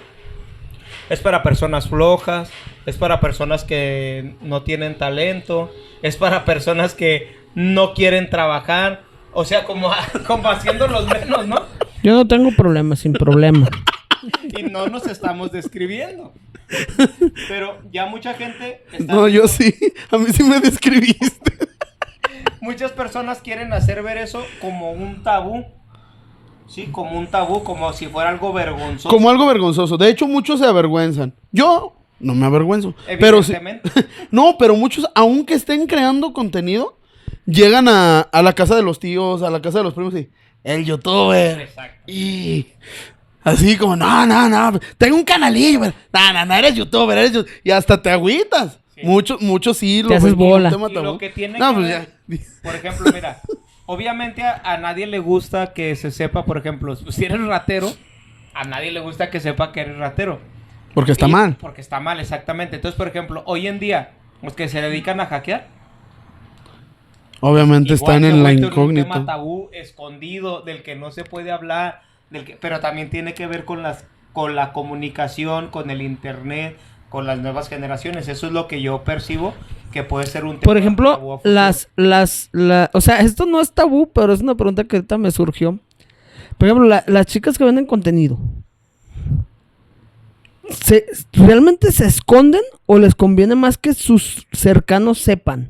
es para personas flojas, es para personas que no tienen talento, es para personas que no quieren trabajar, o sea, como haciéndolos menos, ¿no? Yo no tengo problema, sin problema. Y no nos estamos describiendo. Pero ya mucha gente está No, yo sí. A mí sí me describiste. muchas personas quieren hacer ver eso como un tabú. Sí, como un tabú, como si fuera algo vergonzoso. Como algo vergonzoso. De hecho, muchos se avergüenzan. Yo no me avergüenzo. Pero sí. Evidentemente. No, pero muchos, aunque estén creando contenido, llegan a la casa de los tíos, a la casa de los primos y... El youtuber. Exacto. Y... Así como, no, tengo un canalillo, pero... No, eres youtuber, y hasta te agüitas. Sí. Muchos sí Te haces ven como un bola. tema Y tabú. lo que tiene No, que pues ver- ya. Por ejemplo, mira, obviamente a nadie le gusta que se sepa, por ejemplo, si eres ratero, a nadie le gusta que sepa que eres ratero. Porque está Y- mal. Porque está mal, exactamente. Entonces, por ejemplo, hoy en día, los que se dedican a hackear, Obviamente igual están se en la vuelve un tema incógnita. tabú, escondido, del que no se puede hablar, pero también tiene que ver con la comunicación, con el internet, con las nuevas generaciones. Eso es lo que yo percibo que puede ser un tema Por tabú ejemplo, a futuro. o sea, esto no es tabú, pero es una pregunta que ahorita me surgió. Por ejemplo, las chicas que venden contenido. ¿realmente se esconden o les conviene más que sus cercanos sepan?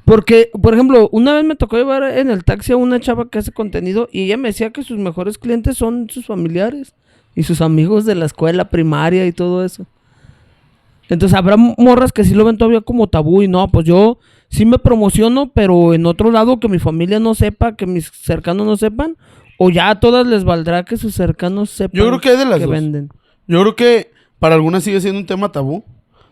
Porque, por ejemplo, una vez me tocó llevar en el taxi a una chava que hace contenido y ella me decía que sus mejores clientes son sus familiares y sus amigos de la escuela primaria y todo eso. Entonces habrá morras que sí lo ven todavía como tabú y no, pues yo sí me promociono, pero en otro lado que mi familia no sepa, que mis cercanos no sepan, o ya a todas les valdrá que sus cercanos sepan. Yo creo que hay de las dos. venden. Yo creo que para algunas sigue siendo un tema tabú.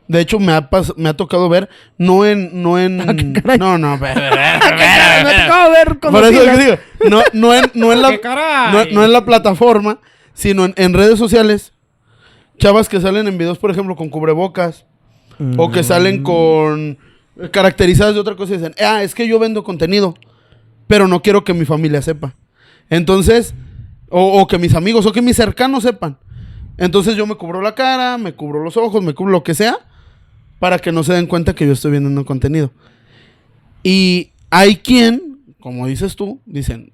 De hecho, me ha tocado ver, no en... No, caray. no, Me tocó ver por eso conocidas. que digo, no en ¡Qué caray! no en la plataforma, sino en redes sociales. Chavas que salen en videos, por ejemplo, con cubrebocas. O que salen con... caracterizadas de otra cosa y dicen, es que yo vendo contenido, pero no quiero que mi familia sepa. Entonces, o que mis amigos, o que mis cercanos sepan. Entonces yo me cubro la cara, me cubro los ojos, me cubro lo que sea, para que no se den cuenta que yo estoy vendiendo contenido. Y hay quien, como dices tú, dicen,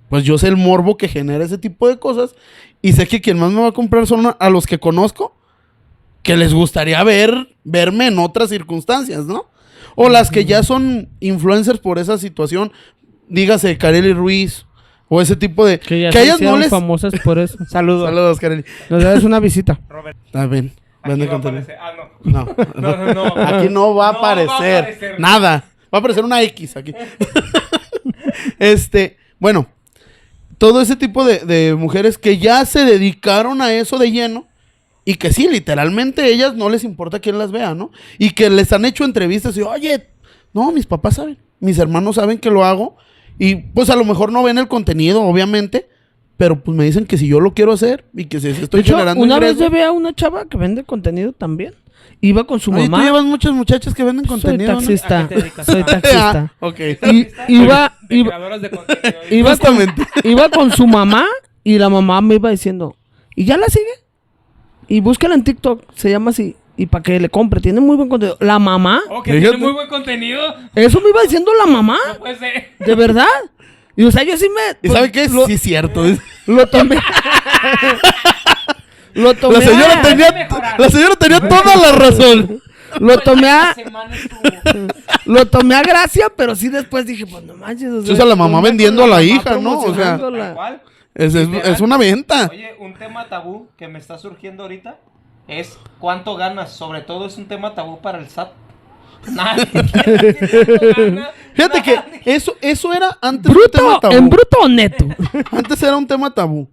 pues yo sé el morbo que genera ese tipo de cosas, y sé que quien más me va a comprar son a los que conozco, que les gustaría verme en otras circunstancias, ¿no? O las que ya son influencers por esa situación, dígase Kareli Ruiz, o ese tipo de... Que ya que se a ellas hicieron no les... famosas por eso. Saludos. Saludos, Kareli. Nos das una visita. Robert, Está bien, aquí vende va a contenido. aparecer. Ah, No, no. aquí no va a aparecer nada. Va a aparecer una X aquí. Bueno, todo ese tipo de mujeres que ya se dedicaron a eso de lleno y que sí, literalmente ellas no les importa quién las vea, ¿no? Y que les han hecho entrevistas y, oye, no, mis papás saben, mis hermanos saben que lo hago y pues a lo mejor no ven el contenido, obviamente, pero pues me dicen que si yo lo quiero hacer y que si estoy De hecho, generando una vez ingresos. llevé a una chava que vende contenido también. Iba con su Oye, mamá. tú llevas muchas muchachas que venden contenido, Soy ¿no? taxista. ¿A qué te dedicas? Soy taxista. Ok. Iba creadoras de contenido. Justamente. iba con su mamá y la mamá me iba diciendo, ¿y ya la sigue? Y búscala en TikTok, se llama así. Y para que le compre, tiene muy buen contenido. La mamá, Oh, que Fíjate. tiene muy buen contenido. eso me iba diciendo la mamá, No puede ser. de verdad. Y o sea, yo sí me... ¿Y sabe qué? Sí, cierto. Lo tomé. Lo tomé. La señora Debe tenía, mejorar. la señora tenía toda la razón. Lo tomé a... Esta semana estuvo. Lo tomé a gracia, pero sí después dije, pues no manches. O sea, la mamá ¿dónde vendiendo con a la mamá hija, ¿no? O sea, promocionándola? Tal cual. es una venta. Oye, un tema tabú que me está surgiendo ahorita es cuánto ganas. Sobre todo es un tema tabú para el SAT. Nadie quiere decir cuánto gana. Fíjate que Nadie. eso era antes un tema ¿Bruto? tabú. ¿En bruto o neto? Antes era un tema tabú.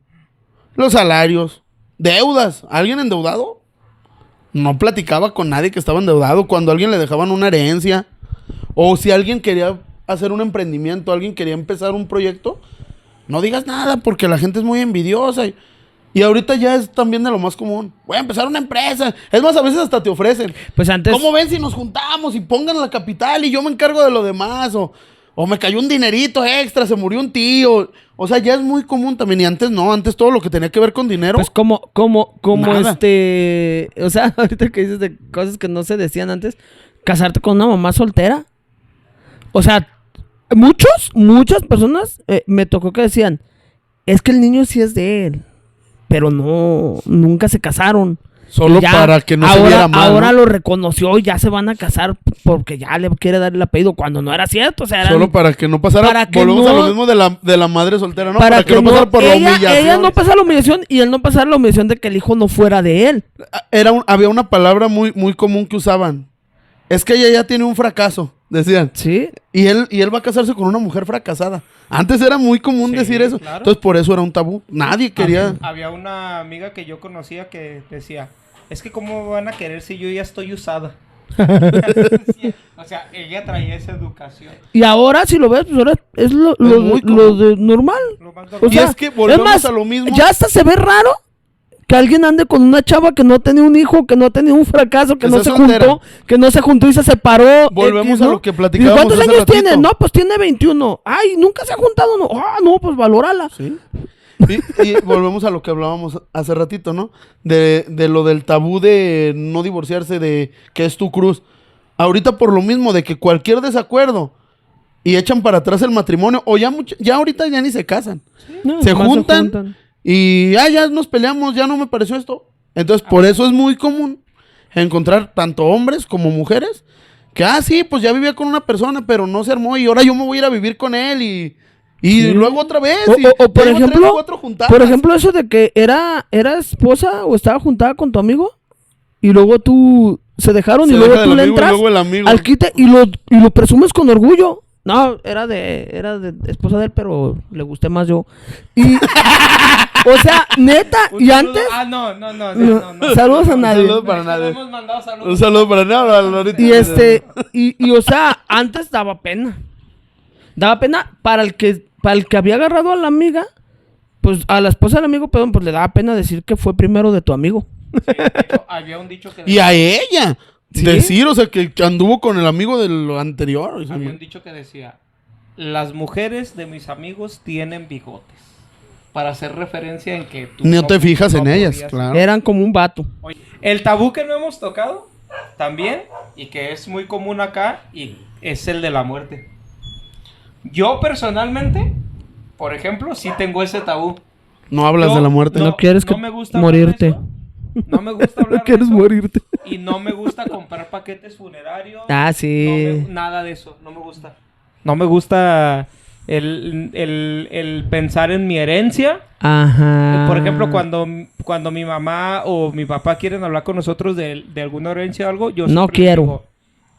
Los salarios, deudas. ¿Alguien endeudado? No platicaba con nadie que estaba endeudado. Cuando a alguien le dejaban una herencia, o si alguien quería hacer un emprendimiento, alguien quería empezar un proyecto, no digas nada porque la gente es muy envidiosa. Y ahorita ya es también de lo más común. Voy a empezar una empresa. Es más, a veces hasta te ofrecen. Pues antes... ¿Cómo ven si nos juntamos y pongan la capital y yo me encargo de lo demás? O me cayó un dinerito extra, se murió un tío. O sea, ya es muy común también. Y antes no, antes todo lo que tenía que ver con dinero. Pues como Nada. o sea, ahorita que dices de cosas que no se decían antes, casarte con una mamá soltera. O sea, muchas personas me tocó que decían, es que el niño sí es de él, pero nunca se casaron. Solo Y ya, para que no se viera mal. Ahora ¿no? lo reconoció y ya se van a casar porque ya le quiere dar el apellido cuando no era cierto. O sea, eran- Solo para que no pasara. para que Volvemos no- a lo mismo de la madre soltera, ¿no? para que no pasara por la ella humillación. no pasara la humillación y él no pasara la humillación de que el hijo no fuera de él. Había una palabra muy, muy común que usaban. Es que ella ya tiene un fracaso, decían. ¿Sí? Y él va a casarse con una mujer fracasada. Antes era muy común Sí, decir eso. claro. Entonces por eso era un tabú. Nadie quería. Había una amiga que yo conocía que decía, es que cómo me van a querer si yo ya estoy usada. O sea, ella traía esa educación. Y ahora, si lo ves, pues ahora es lo muy de normal. Lo más O normal. Y sea, es que volvemos más, a lo mismo. ya hasta se ve raro que alguien ande con una chava que no tenía un hijo, que no tenía un fracaso, que Que no sea se soltera. juntó, que no se juntó y se separó. Volvemos ¿no? a lo que ¿Y platicábamos cuántos hace años ratito. tiene? No, pues tiene 21. Ay, nunca se ha juntado, no. Ah, no, pues valórala. Sí. Y volvemos a lo que hablábamos hace ratito, ¿no? De lo del tabú de no divorciarse, de que es tu cruz. Ahorita por lo mismo de que cualquier desacuerdo y echan para atrás el matrimonio, o ya ahorita ya ni se casan. No, Se nomás juntan y ya nos peleamos, ya no me pareció esto. Entonces, por eso es muy común encontrar tanto hombres como mujeres que, sí, pues ya vivía con una persona, pero no se armó y ahora yo me voy a ir a vivir con él y Sí. luego otra vez. O, y por tengo 3 o ejemplo, 4 juntadas. por ejemplo, eso de que era esposa o estaba juntada con tu amigo y luego tú se dejaron Se y luego deja tú del le amigo y entras luego el amigo. al quite y lo presumes con orgullo. No, era de esposa de él, pero le gusté más yo. Y, o sea, neta, Un y saludo- antes... no. Saludos a Un nadie. saludo para nadie. Hemos mandado saludos. Un saludo para nadie. ahorita. Y o sea, antes daba pena. Daba pena para el que había agarrado a la amiga, pues a la esposa del amigo, perdón, pues le daba pena decir que fue primero de tu amigo. Sí, de hecho, había un dicho que Y a ella. ¿Sí? Decir, o sea, que anduvo con el amigo de lo anterior. o sea, había un dicho que decía: las mujeres de mis amigos tienen bigotes. Para hacer referencia en que tú No te fijas en ellas, podías- claro. Eran como un vato. Oye, el tabú que no hemos tocado también, y que es muy común acá, y es el de la muerte. Yo personalmente, por ejemplo, sí tengo ese tabú. No hablas Yo de la muerte. No quieres que me gusta hablar de morirte. eso. No me gusta hablar No quieres de eso. morirte. Y no me gusta comprar paquetes funerarios. Ah, sí. Nada de eso, no me gusta. No me gusta el pensar en mi herencia. Ajá. Por ejemplo, cuando mi mamá o mi papá quieren hablar con nosotros de alguna herencia o algo, yo No siempre les quiero. digo,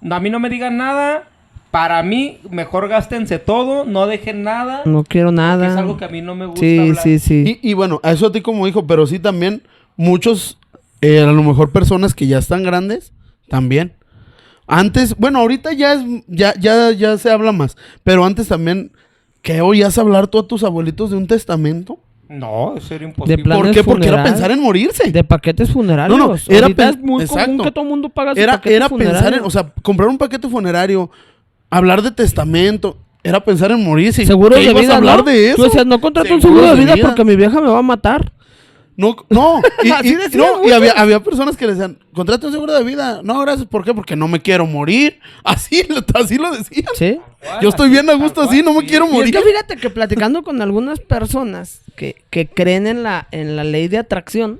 "No, a mí no me digan nada. Para mí, mejor gástense todo, no dejen nada. No quiero porque nada. es algo que a mí no me gusta Sí, hablar". sí, sí. Y bueno, a eso a ti como hijo, pero sí también muchos, a lo mejor personas que ya están grandes, también. Antes, bueno, ahorita ya se habla más, pero antes también, ¿qué oías hablar tú a tus abuelitos de un testamento? No, eso era imposible. De planes ¿Por qué? Porque era funeral. pensar en morirse. De paquetes funerarios. No, era Ahorita es pen- muy exacto. común que todo el mundo paga su Era paquete pensar funerario. en, o sea, comprar un paquete funerario, hablar de testamento, era pensar en morirse. Seguros ¿Qué de ibas vida, a hablar ¿no? de eso? Tú decías, no contrato un seguro de vida porque mi vieja me va a matar. No, Así decían y muchos. había personas que le decían, contrate un seguro de vida. No, gracias, ¿por qué? Porque no me quiero morir. Así lo decían. ¿Sí? Yo estoy bien a gusto así, no me quiero Y es morir. que fíjate que platicando con algunas personas que creen en la ley de atracción,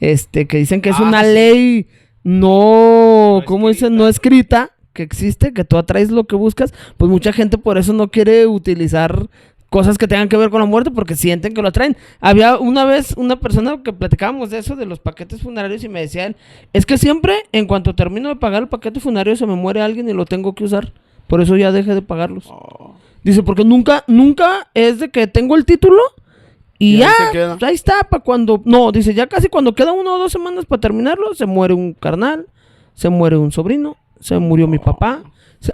que dicen que es una sí. ley no, No ¿cómo dicen? escrita. No escrita, que existe, que tú atraes lo que buscas, pues mucha gente por eso no quiere utilizar cosas que tengan que ver con la muerte porque sienten que lo atraen. Había una vez una persona que platicábamos de eso, de los paquetes funerarios, y me decía él, es que siempre, en cuanto termino de pagar el paquete funerario, se me muere alguien y lo tengo que usar. Por eso ya dejé de pagarlos. Dice, porque nunca es de que tengo el título y Y ahí ya, se queda. pues ahí está, para cuando... No, dice, ya casi cuando queda 1 o 2 semanas para terminarlo, se muere un carnal, se muere un sobrino, se murió mi papá.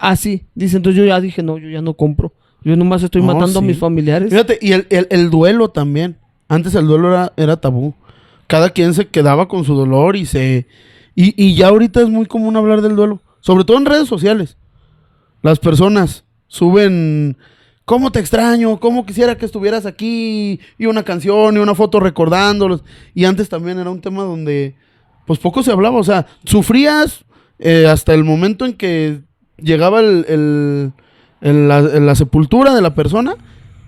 Así, dice, entonces yo ya dije, no, yo ya no compro. Yo nomás estoy No, matando a sí. mis familiares. Fíjate, y el duelo también. Antes el duelo era tabú. Cada quien se quedaba con su dolor y ya ahorita es muy común hablar del duelo. Sobre todo en redes sociales. Las personas suben, ¿cómo te extraño? ¿Cómo quisiera que estuvieras aquí? Y una canción y una foto recordándolos. Y antes también era un tema donde, pues poco se hablaba. O sea, sufrías hasta el momento en que llegaba la sepultura de la persona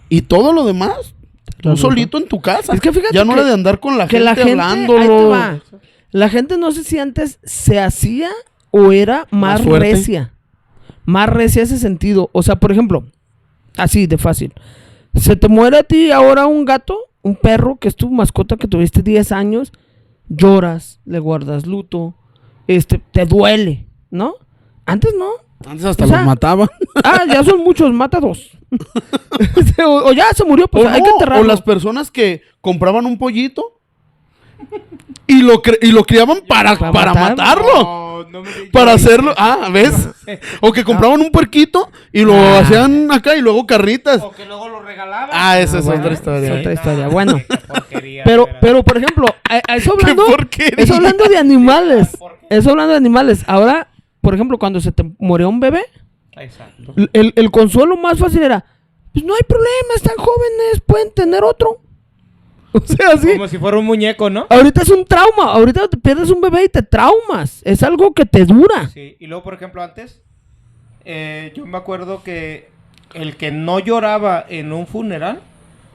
y todo lo demás, tú Claro. solito en tu casa. Es que fíjate ya no que- era de andar con la que gente la gente, hablándolo. ahí te va. La gente no sé si antes se hacía o era más fuerte. recia. Más recia ese sentido. O sea, por ejemplo, así de fácil. Se te muere a ti ahora un gato, un perro, que es tu mascota que tuviste 10 años, lloras, le guardas luto, te duele, ¿no? Antes no. Antes hasta O sea, los mataban. Ya son muchos, mata 2. o ya se murió, pues O, hay no, que enterrarlo. o las personas que compraban un pollito y lo criaban para Para matar. matarlo. No me digas. Para hacerlo. ¿Ves? O que compraban un puerquito y lo hacían acá y luego carnitas. O que luego lo regalaban. Esa es bueno, otra historia. es otra historia. Bueno. Qué porquería, Pero, de pero, por ejemplo, eso hablando, porquería. eso hablando de animales. ¿Por qué? Eso hablando de animales. Ahora, por ejemplo, cuando se te murió un bebé, veras. Exacto. el consuelo más fácil era, pues no hay problema, están jóvenes, pueden tener otro. O sea, sí. Como si fuera un muñeco, ¿no? Ahorita es un trauma. Ahorita te pierdes un bebé y te traumas. Es algo que te dura. Sí, y luego, por ejemplo, antes, yo me acuerdo que el que no lloraba en un funeral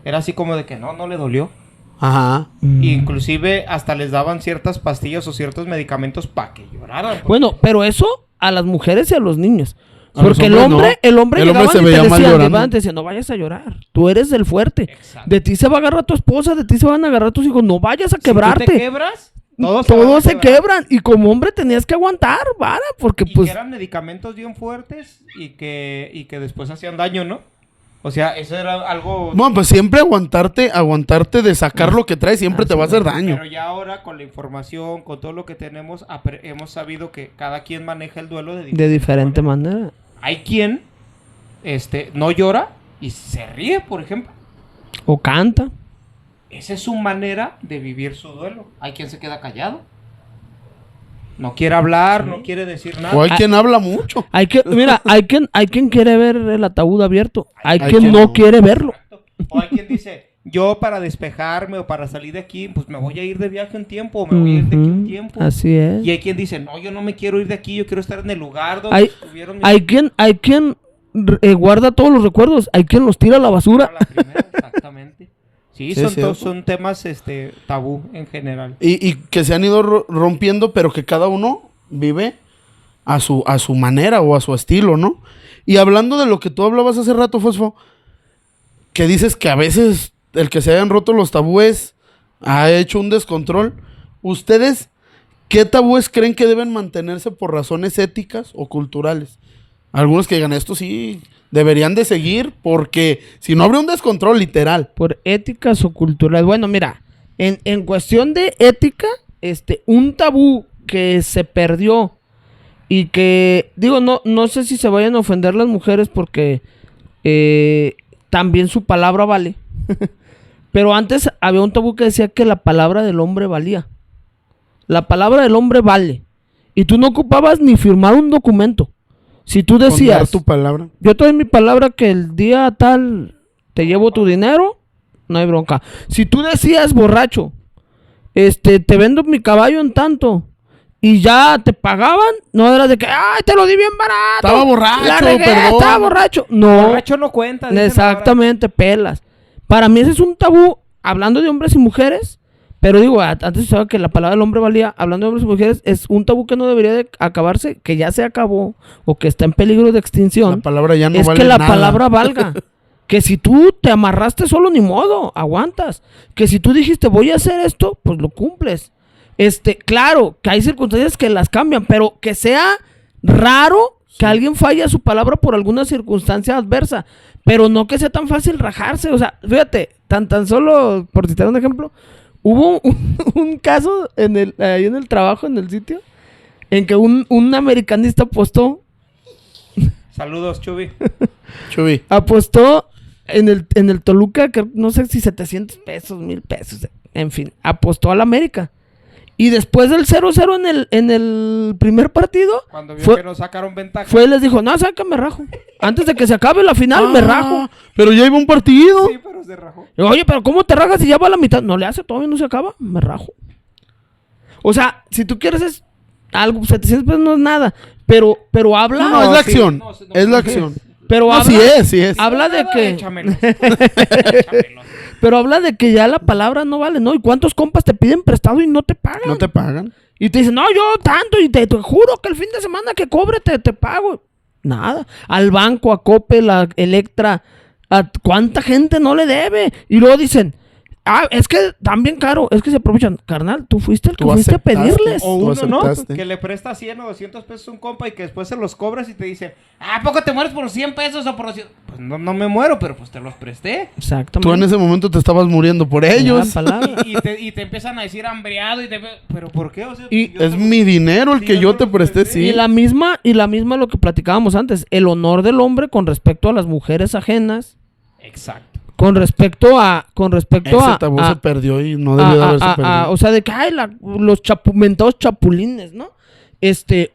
era así como de que no le dolió. Ajá. Inclusive hasta les daban ciertas pastillas o ciertos medicamentos para que lloraran. Bueno, pero eso a las mujeres y a los niños. A los Porque el hombres hombre, no. el hombre El hombre llegaba se y te veía mal decía, llorando. te decía, no vayas a llorar. Tú eres el fuerte. Exacto. De ti se va a agarrar tu esposa, de ti se van a agarrar tus hijos. No vayas a Si quebrarte. tú te quebras, todos Todos se van a quebrar. quebran. Y como hombre tenías que aguantar, ¿vale? Porque Y pues... que eran medicamentos bien fuertes y que después hacían daño, ¿no? O sea, eso era algo... Bueno, pues siempre aguantarte de sacar lo que traes, siempre te va a hacer daño. Pero ya ahora con la información, con todo lo que tenemos, hemos sabido que cada quien maneja el duelo De diferente manera. manera. Hay quien no llora y se ríe, por ejemplo. O canta. Esa es su manera de vivir su duelo. Hay quien se queda callado. No quiere hablar, no quiere decir nada. O hay quien habla mucho. Mira, hay quien quiere ver el ataúd abierto. Hay Hay quien quien no no. quiere verlo. O hay quien dice, yo para despejarme o para salir de aquí, pues me voy a ir de viaje un tiempo o me voy a ir de aquí un Ujú, tiempo. así es. Y hay quien dice, no, yo no me quiero ir de aquí, yo quiero estar en el lugar donde Hay, estuvieron mis... hay quien guarda todos los recuerdos. Hay quien los tira a la basura. La primera, exactamente. Sí, Sí, es cierto. son temas tabú en general. Y que se han ido rompiendo, pero que cada uno vive a su manera o a su estilo, ¿no? Y hablando de lo que tú hablabas hace rato, Fosfo, que dices que a veces el que se hayan roto los tabúes ha hecho un descontrol. ¿Ustedes qué tabúes creen que deben mantenerse por razones éticas o culturales? Algunos que digan esto sí deberían de seguir porque si no habría un descontrol literal. Por éticas o culturales. Bueno, mira, en cuestión de ética, un tabú que se perdió y que, digo, no sé si se vayan a ofender las mujeres porque también su palabra vale. Pero antes había un tabú que decía que la palabra del hombre valía. La palabra del hombre vale. Y tú no ocupabas ni firmar un documento. Si tú Con dar decías, tu palabra. yo te doy mi palabra que el día tal te llevo tu dinero, no hay bronca. Si tú decías borracho, te vendo mi caballo en tanto y ya te pagaban, no era de que, ay, te lo di bien barato. Estaba borracho, la regué, perdón. estaba borracho. No, Borracho no cuenta. dicen exactamente, pelas. Para mí ese es un tabú, hablando de hombres y mujeres. Pero digo, antes se sabía que la palabra del hombre valía, hablando de hombres y mujeres, es un tabú que no debería de acabarse, que ya se acabó o que está en peligro de extinción. La palabra ya no es vale que la nada. palabra valga. Que si tú te amarraste solo, ni modo, aguantas. Que si tú dijiste voy a hacer esto, pues lo cumples. Claro, que hay circunstancias que las cambian, pero que sea raro que alguien falle a su palabra por alguna circunstancia adversa. Pero no que sea tan fácil rajarse. O sea, fíjate, tan solo, por citar un ejemplo, hubo un caso ahí en el trabajo, en el sitio, en que un americanista apostó Saludos, Chubi. Chubi. apostó en el Toluca, que no sé si 700 pesos, 1000 pesos, en fin, apostó al América. Y después del 0-0 en el primer partido, Cuando vio que nos sacaron ventaja. fue y les dijo, no, ¿sabes qué? Me rajo. Antes de que se acabe la final, me rajo. Pero ya iba un partido. Sí, pero se rajó. Y, oye, pero ¿cómo te rajas si ya va a la mitad? No le hace, todavía no se acaba, me rajo. O sea, si tú quieres es algo, 700 pesos no es nada, pero habla... No, es la sí, acción. no, Es la sí. acción. Pero No, habla, sí es. habla de que... Échamelos. Échamelos. Pero habla de que ya la palabra no vale, ¿no? ¿Y cuántos compas te piden prestado y no te pagan? No te pagan. Y te dicen, no, yo tanto, y te juro que el fin de semana que cobre te pago. Nada. Al banco, a Coppel, a Electra, a cuánta gente no le debe. Y luego dicen, es que tan bien caro, es que se aprovechan. Carnal, tú fuiste el que Tú fuiste a aceptaste. pedirles. O Tú uno, ¿no? aceptaste. Que le presta 100 o 200 pesos a un compa y que después se los cobras y te dice, ¿a poco te mueres por 100 pesos o por 200? Pues no me muero, pero pues te los presté. Exactamente. Tú en ese momento te estabas muriendo por ellos. La palabra. Y te empiezan a decir hambreado ¿pero por qué? O sea, Y yo Es te- mi dinero el Sí, que yo yo te te lo presté, presté. sí. Y la misma lo que platicábamos antes, el honor del hombre con respecto a las mujeres ajenas, Exacto. con respecto a Ese tabú se perdió y no debió de haberse perdido. o sea, de que ay, los mentados chapulines, ¿no?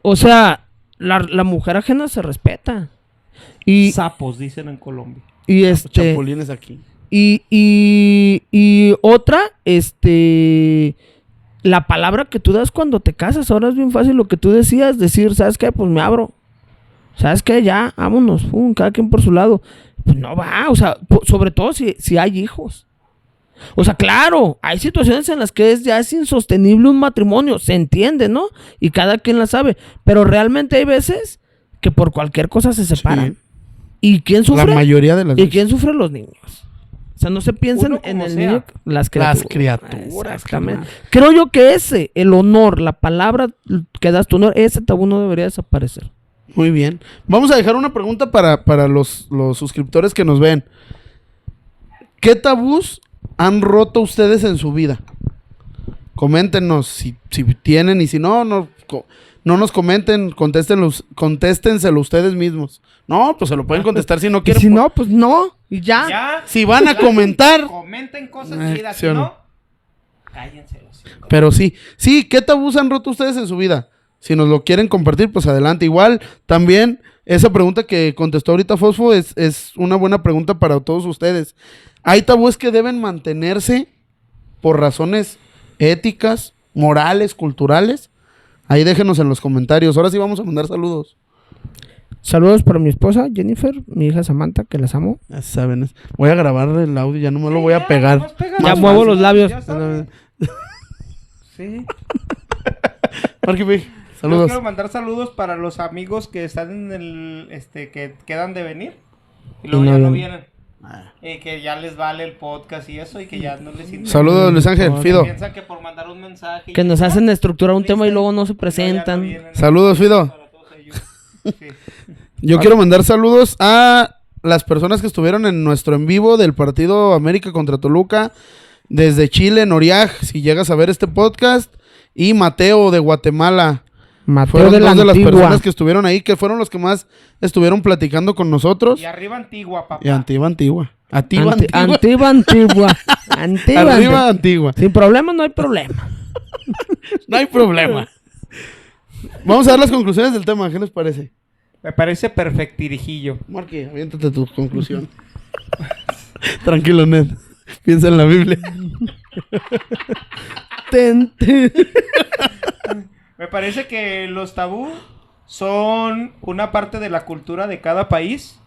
O sea, la mujer ajena se respeta. Y Sapos, dicen en Colombia. Los chapulines aquí. y otra, la palabra que tú das cuando te casas, ahora es bien fácil lo que tú decías, decir, ¿sabes qué? Pues me abro. ¿Sabes qué? Ya, vámonos, cada quien por su lado. Pues no va, o sea, sobre todo si hay hijos. O sea, claro, hay situaciones en las que ya es insostenible un matrimonio, se entiende, ¿no? Y cada quien la sabe. Pero realmente hay veces que por cualquier cosa se separan. Sí. ¿Y quién sufre? La mayoría de las ¿Y veces. quién sufre? Los niños. O sea, no se piensen Uno como en el sea. niño, las criaturas, Exactamente. Creo yo que el honor, la palabra que das tu honor, ese tabú no debería desaparecer. Muy bien. Vamos a dejar una pregunta para los suscriptores que nos ven. ¿Qué tabús han roto ustedes en su vida? Coméntenos si tienen y si no nos comenten, contéstenselo ustedes mismos. No, pues se lo pueden contestar si no Y quieren. si no, pues no. Y ya. Ya. Si van a comentar. Comenten cosas chidas, si ¿Sí o no? no, cállense los hijos. Pero sí, ¿qué tabús han roto ustedes en su vida? Si nos lo quieren compartir, pues adelante. Igual, también, esa pregunta que contestó ahorita Fosfo es una buena pregunta para todos ustedes. ¿Hay tabúes que deben mantenerse por razones éticas, morales, culturales? Ahí déjenos en los comentarios. Ahora sí vamos a mandar saludos. Saludos para mi esposa Jennifer, mi hija Samantha, que las amo. Ya saben, voy a grabar el audio, ya no me lo voy a pegar. nomás pégalo. Ya Más muevo fácil, los labios. ya sabes. Sí. Marquipi, Yo saludos. quiero mandar saludos para los amigos que están en el, que quedan de venir y luego Y no ya no vienen. vienen. Y que ya les vale el podcast y eso y que ya no les interesa. Saludos, Luis Ángel, Fido. Piensan que por mandar un mensaje Que nos hacen estructurar un tema y luego no se No, ya no presentan. vienen. Saludos, Fido. Para todos ellos. Sí. Yo quiero mandar saludos a las personas que estuvieron en nuestro en vivo del partido América contra Toluca desde Chile, Noriag, si llegas a ver este podcast, y Mateo de Guatemala. Mateo Fueron de la dos de las Antigua. personas que estuvieron ahí, que fueron los que más estuvieron platicando con nosotros. Y arriba Antigua, papá. Y Antigua. Antigua. Antigua. Antigua. Arriba Antigua. Sin problema no hay problema. No hay problema. Vamos a dar las conclusiones del tema, ¿qué les parece? Me parece perfectirijillo. Marqui, aviéntate tu conclusión. Tranquilo, Ned. Piensa en la Biblia. Me parece que los tabú son una parte de la cultura de cada país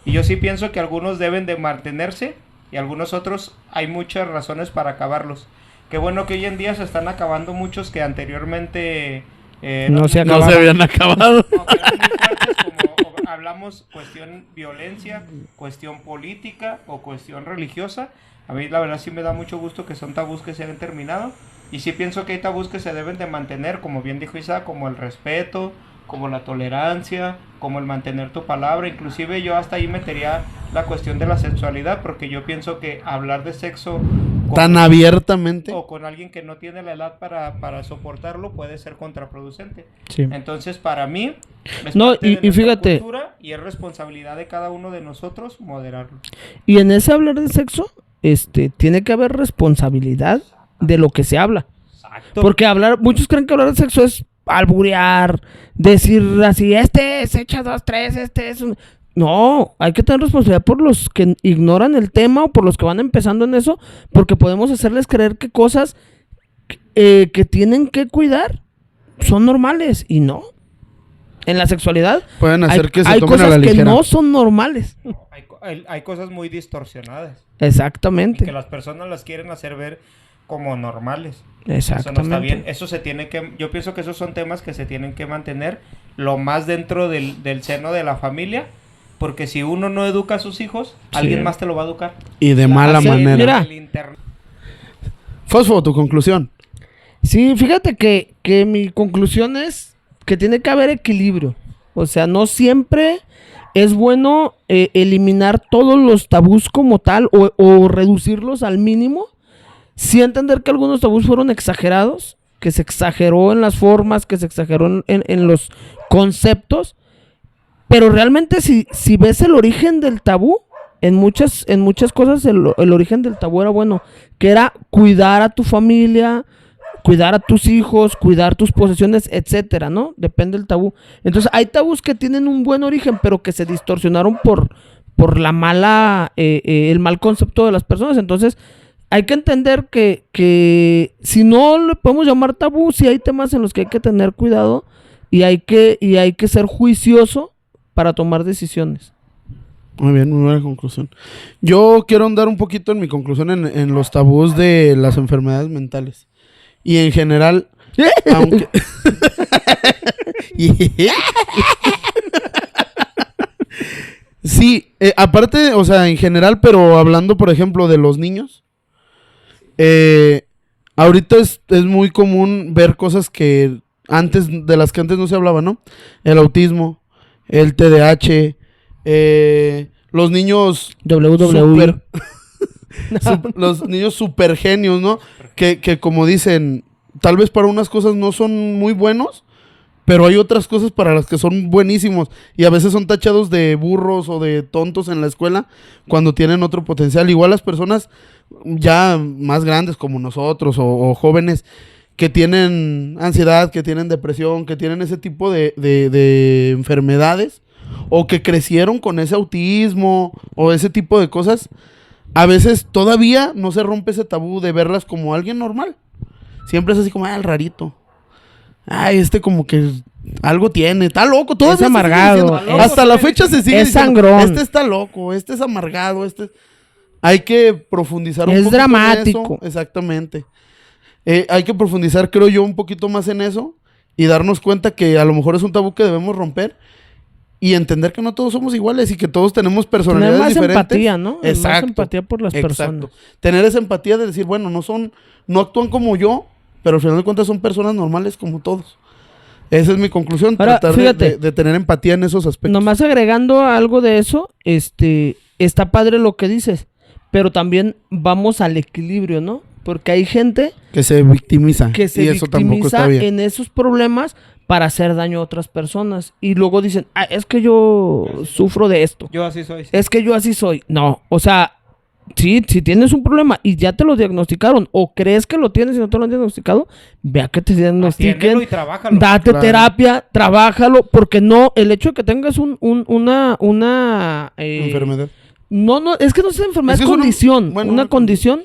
y yo sí pienso que algunos deben de mantenerse y algunos otros hay muchas razones para acabarlos. Qué bueno que hoy en día se están acabando muchos que anteriormente No se No acabaron. se habían acabado. no, que eran muy fuertes, como hablamos cuestión violencia, cuestión política o cuestión religiosa. A mí la verdad sí me da mucho gusto que son tabús que se han terminado y sí pienso que hay tabús que se deben de mantener, como bien dijo Isa, como el respeto, como la tolerancia, como el mantener tu palabra. Inclusive yo hasta ahí metería la cuestión de la sexualidad, porque yo pienso que hablar de sexo Tan abiertamente. o con alguien que no tiene la edad para soportarlo puede ser contraproducente. Sí. Entonces, para mí, es No, parte de y nuestra fíjate. cultura y es responsabilidad de cada uno de nosotros moderarlo. Y en ese hablar de sexo, tiene que haber responsabilidad de lo que se habla. Exacto. Porque muchos creen que hablar de sexo es alburear, decir así, se echa 2, 3, es un... No, hay que tener responsabilidad por los que ignoran el tema o por los que van empezando en eso, porque podemos hacerles creer que cosas que tienen que cuidar son normales y no. En la sexualidad Pueden hacer que se hay tomen a cosas la que ligera. no son normales. Hay cosas muy distorsionadas y Exactamente. que las personas las quieren hacer ver como normales. Eso no Exactamente. está bien. Eso se tiene que... Yo pienso que esos son temas que se tienen que mantener lo más dentro del seno de la familia, porque si uno no educa a sus hijos, alguien más te lo va a educar. Y de mala Así, manera. mira. El internet. Fosfo, tu conclusión. Sí, fíjate que mi conclusión es que tiene que haber equilibrio. O sea, no siempre es bueno eliminar todos los tabús como tal o reducirlos al mínimo. Sí entender que algunos tabús fueron exagerados, que se exageró en las formas, que se exageró en los conceptos. Pero realmente si ves el origen del tabú, en muchas cosas el origen del tabú era bueno, que era cuidar a tu familia, cuidar a tus hijos, cuidar tus posesiones, etcétera, ¿no? Depende del tabú. Entonces hay tabús que tienen un buen origen, pero que se distorsionaron por la mala, el mal concepto de las personas. Entonces hay que entender que si no le podemos llamar tabú, sí hay temas en los que hay que tener cuidado y hay que ser juicioso para tomar decisiones. Muy bien, muy buena conclusión. Yo quiero andar un poquito en mi conclusión en los tabús de las enfermedades mentales. Y en general, aunque... Sí, aparte, o sea, en general, pero hablando, por ejemplo, de los niños, ahorita es muy común ver cosas que antes, de las que antes no se hablaba, ¿no? El autismo, el TDAH, los niños WWE. los niños super genios, ¿no? Que como dicen, tal vez para unas cosas no son muy buenos, pero hay otras cosas para las que son buenísimos. Y a veces son tachados de burros o de tontos en la escuela cuando tienen otro potencial. Igual las personas ya más grandes como nosotros o jóvenes que tienen ansiedad, que tienen depresión, que tienen ese tipo de enfermedades o que crecieron con ese autismo o ese tipo de cosas, a veces todavía no se rompe ese tabú de verlas como alguien normal. Siempre es así como, el rarito. Ay, como que algo tiene, está loco. Todavía Es amargado. Hasta la fecha se sigue es diciendo, sangrón. este está loco, este es amargado, Hay que profundizar un Es poquito dramático. en eso. Exactamente. Hay que profundizar, creo yo, un poquito más en eso y darnos cuenta que a lo mejor es un tabú que debemos romper y entender que no todos somos iguales y que todos tenemos personalidades Tener más diferentes. empatía, ¿no? Exacto. Más empatía por las personas. Tener esa empatía de decir, bueno, no actúan como yo, pero al final de cuentas son personas normales como todos. Esa es mi conclusión, Ahora, tratar fíjate, de tener empatía en esos aspectos. Nomás agregando algo de eso, está padre lo que dices, pero también vamos al equilibrio, ¿no? Porque hay gente Que se victimiza. que se y eso tampoco está victimiza bien. en esos problemas para hacer daño a otras personas. Y luego dicen, es que yo sufro de esto. Yo así soy. Sí. Es que yo así soy. No, o sea, sí, si tienes un problema y ya te lo diagnosticaron o crees que lo tienes y no te lo han diagnosticado, ve a que te Atiéndelo diagnostiquen. y trabájalo. Date Claro. terapia, trabájalo, porque no, el hecho de que tengas una Enfermedad. no, es que no es enfermedad, Es que es es una- condición. bueno, una una condición,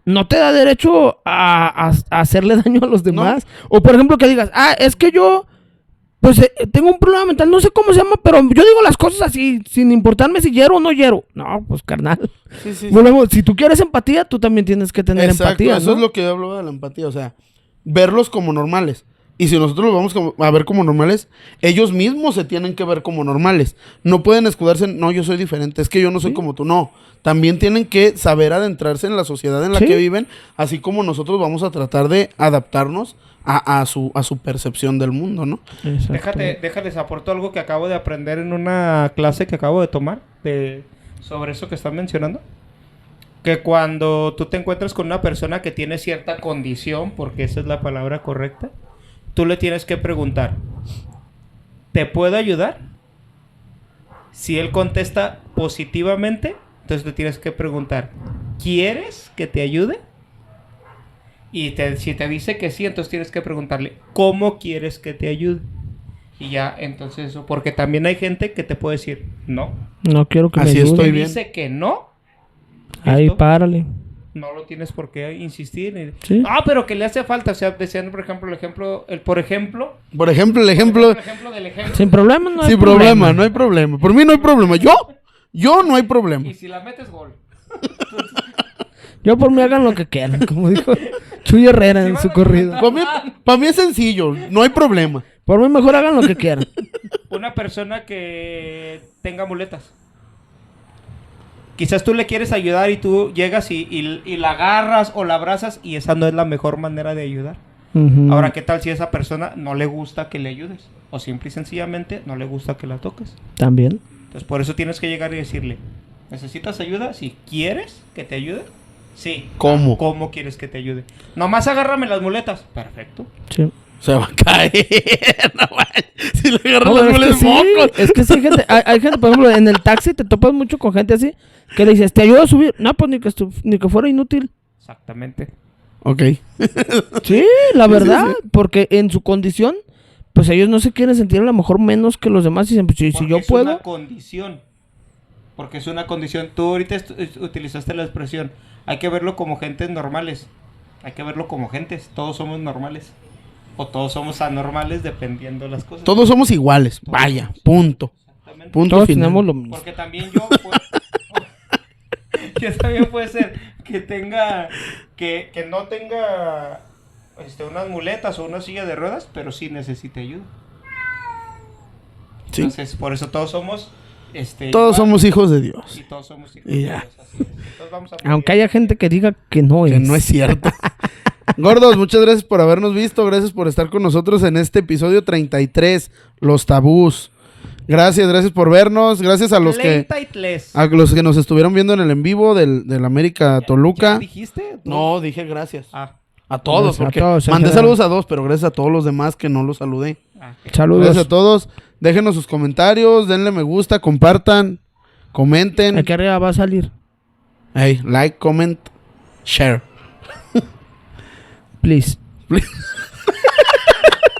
no te da derecho a hacerle daño a los demás. O por ejemplo que digas, es que yo, pues tengo un problema mental, no sé cómo se llama, pero yo digo las cosas así, sin importarme si hiero o no hiero. No, pues carnal. Sí. Volvemos, si tú quieres empatía, tú también tienes que tener Exacto, empatía, eso ¿no? es lo que yo hablo de la empatía, o sea, verlos como normales. Y si nosotros los vamos a ver como normales, ellos mismos se tienen que ver como normales. No pueden escudarse en, no, yo soy diferente, es que yo no soy como tú, no. También tienen que saber adentrarse en la sociedad en la Sí. que viven, así como nosotros vamos a tratar de adaptarnos a su percepción del mundo, ¿no? Exacto. Déjales aporto algo que acabo de aprender en una clase que acabo de tomar sobre eso que están mencionando. Que cuando tú te encuentras con una persona que tiene cierta condición, porque esa es la palabra correcta, tú le tienes que preguntar, ¿te puedo ayudar? Si él contesta positivamente, entonces le tienes que preguntar, ¿quieres que te ayude? Y si te dice que sí, entonces tienes que preguntarle, ¿cómo quieres que te ayude? Y ya, entonces eso, porque también hay gente que te puede decir, no. No quiero que Así me ayude. estoy Si bien. dice que no, Ahí, ¿listo? párale. No lo tienes por qué insistir. Sí. Pero que le hace falta. O sea, decían, por ejemplo, el ejemplo el ejemplo, del ejemplo. Sin problema, no hay sin problema, no hay problema. Por mí no hay problema. Yo no hay problema. Y si la metes, gol. Yo por mí hagan lo que quieran, como dijo Chuy Herrera Si en van su a corrido. Para mí es sencillo, no hay problema. Por mí mejor hagan lo que quieran. Una persona que tenga muletas. Quizás tú le quieres ayudar y tú llegas y la agarras o la abrazas y esa no es la mejor manera de ayudar. Ujú. Ahora, ¿qué tal si a esa persona no le gusta que le ayudes? O simple y sencillamente no le gusta que la toques. También. Entonces, por eso tienes que llegar y decirle, ¿necesitas ayuda? Si quieres que te ayude, sí. ¿Cómo? ¿Cómo quieres que te ayude? Nomás agárrame las muletas. Perfecto. Sí. Se va a caer. No, si le agarras No, las es que muelas sí, mocos. es que sí, hay gente, por ejemplo, en el taxi te topas mucho con gente así, que le dices, ¿te ayudo a subir? No, pues ni que fuera inútil. Exactamente. Ok. Sí, la verdad, sí. porque en su condición, pues ellos no se quieren sentir a lo mejor menos que los demás y dicen, pues si Porque yo es puedo. una condición. Porque es una condición. Tú ahorita utilizaste la expresión. Hay que verlo como gentes normales. Hay que verlo como gentes. Todos somos normales. O todos somos anormales dependiendo de las cosas. Todos somos iguales. Vaya, punto. Exactamente. exactamente. Punto Todos final. tenemos lo mismo. Porque también yo, que también puede ser que tenga, que no tenga unas muletas o una silla de ruedas, pero sí necesite ayuda. Sí. Entonces, por eso todos somos, Todos somos hijos de Dios. y todos somos hijos Y de ya. Dios, así es. Entonces vamos a Aunque haya gente que diga que no Que es. no es cierto. Gordos, muchas gracias por habernos visto. Gracias por estar con nosotros en este episodio 33, Los Tabús. Gracias por vernos. Gracias a los que nos estuvieron viendo en el en vivo del América Toluca. ¿Ya dijiste? No, dije gracias. Ah, A todos, Gracias a porque todos, en mandé general. saludos a dos, pero gracias a todos los demás que no los saludé. Saludos. Gracias a todos. Déjenos sus comentarios, denle me gusta, compartan, comenten. Aquí arriba va a salir. Hey, like, comment, share. Please.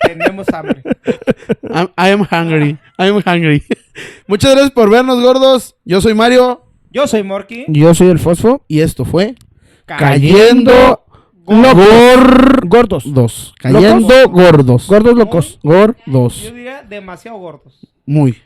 tenemos hambre. I am hungry. I am hungry. Muchas gracias por vernos, gordos. Yo soy Mario Yo soy Morky. Yo soy el Fosfo. y esto fue Cayendo gordos. Cayendo gordos. Gordos locos. Yo Gordos. diría demasiado gordos. Muy.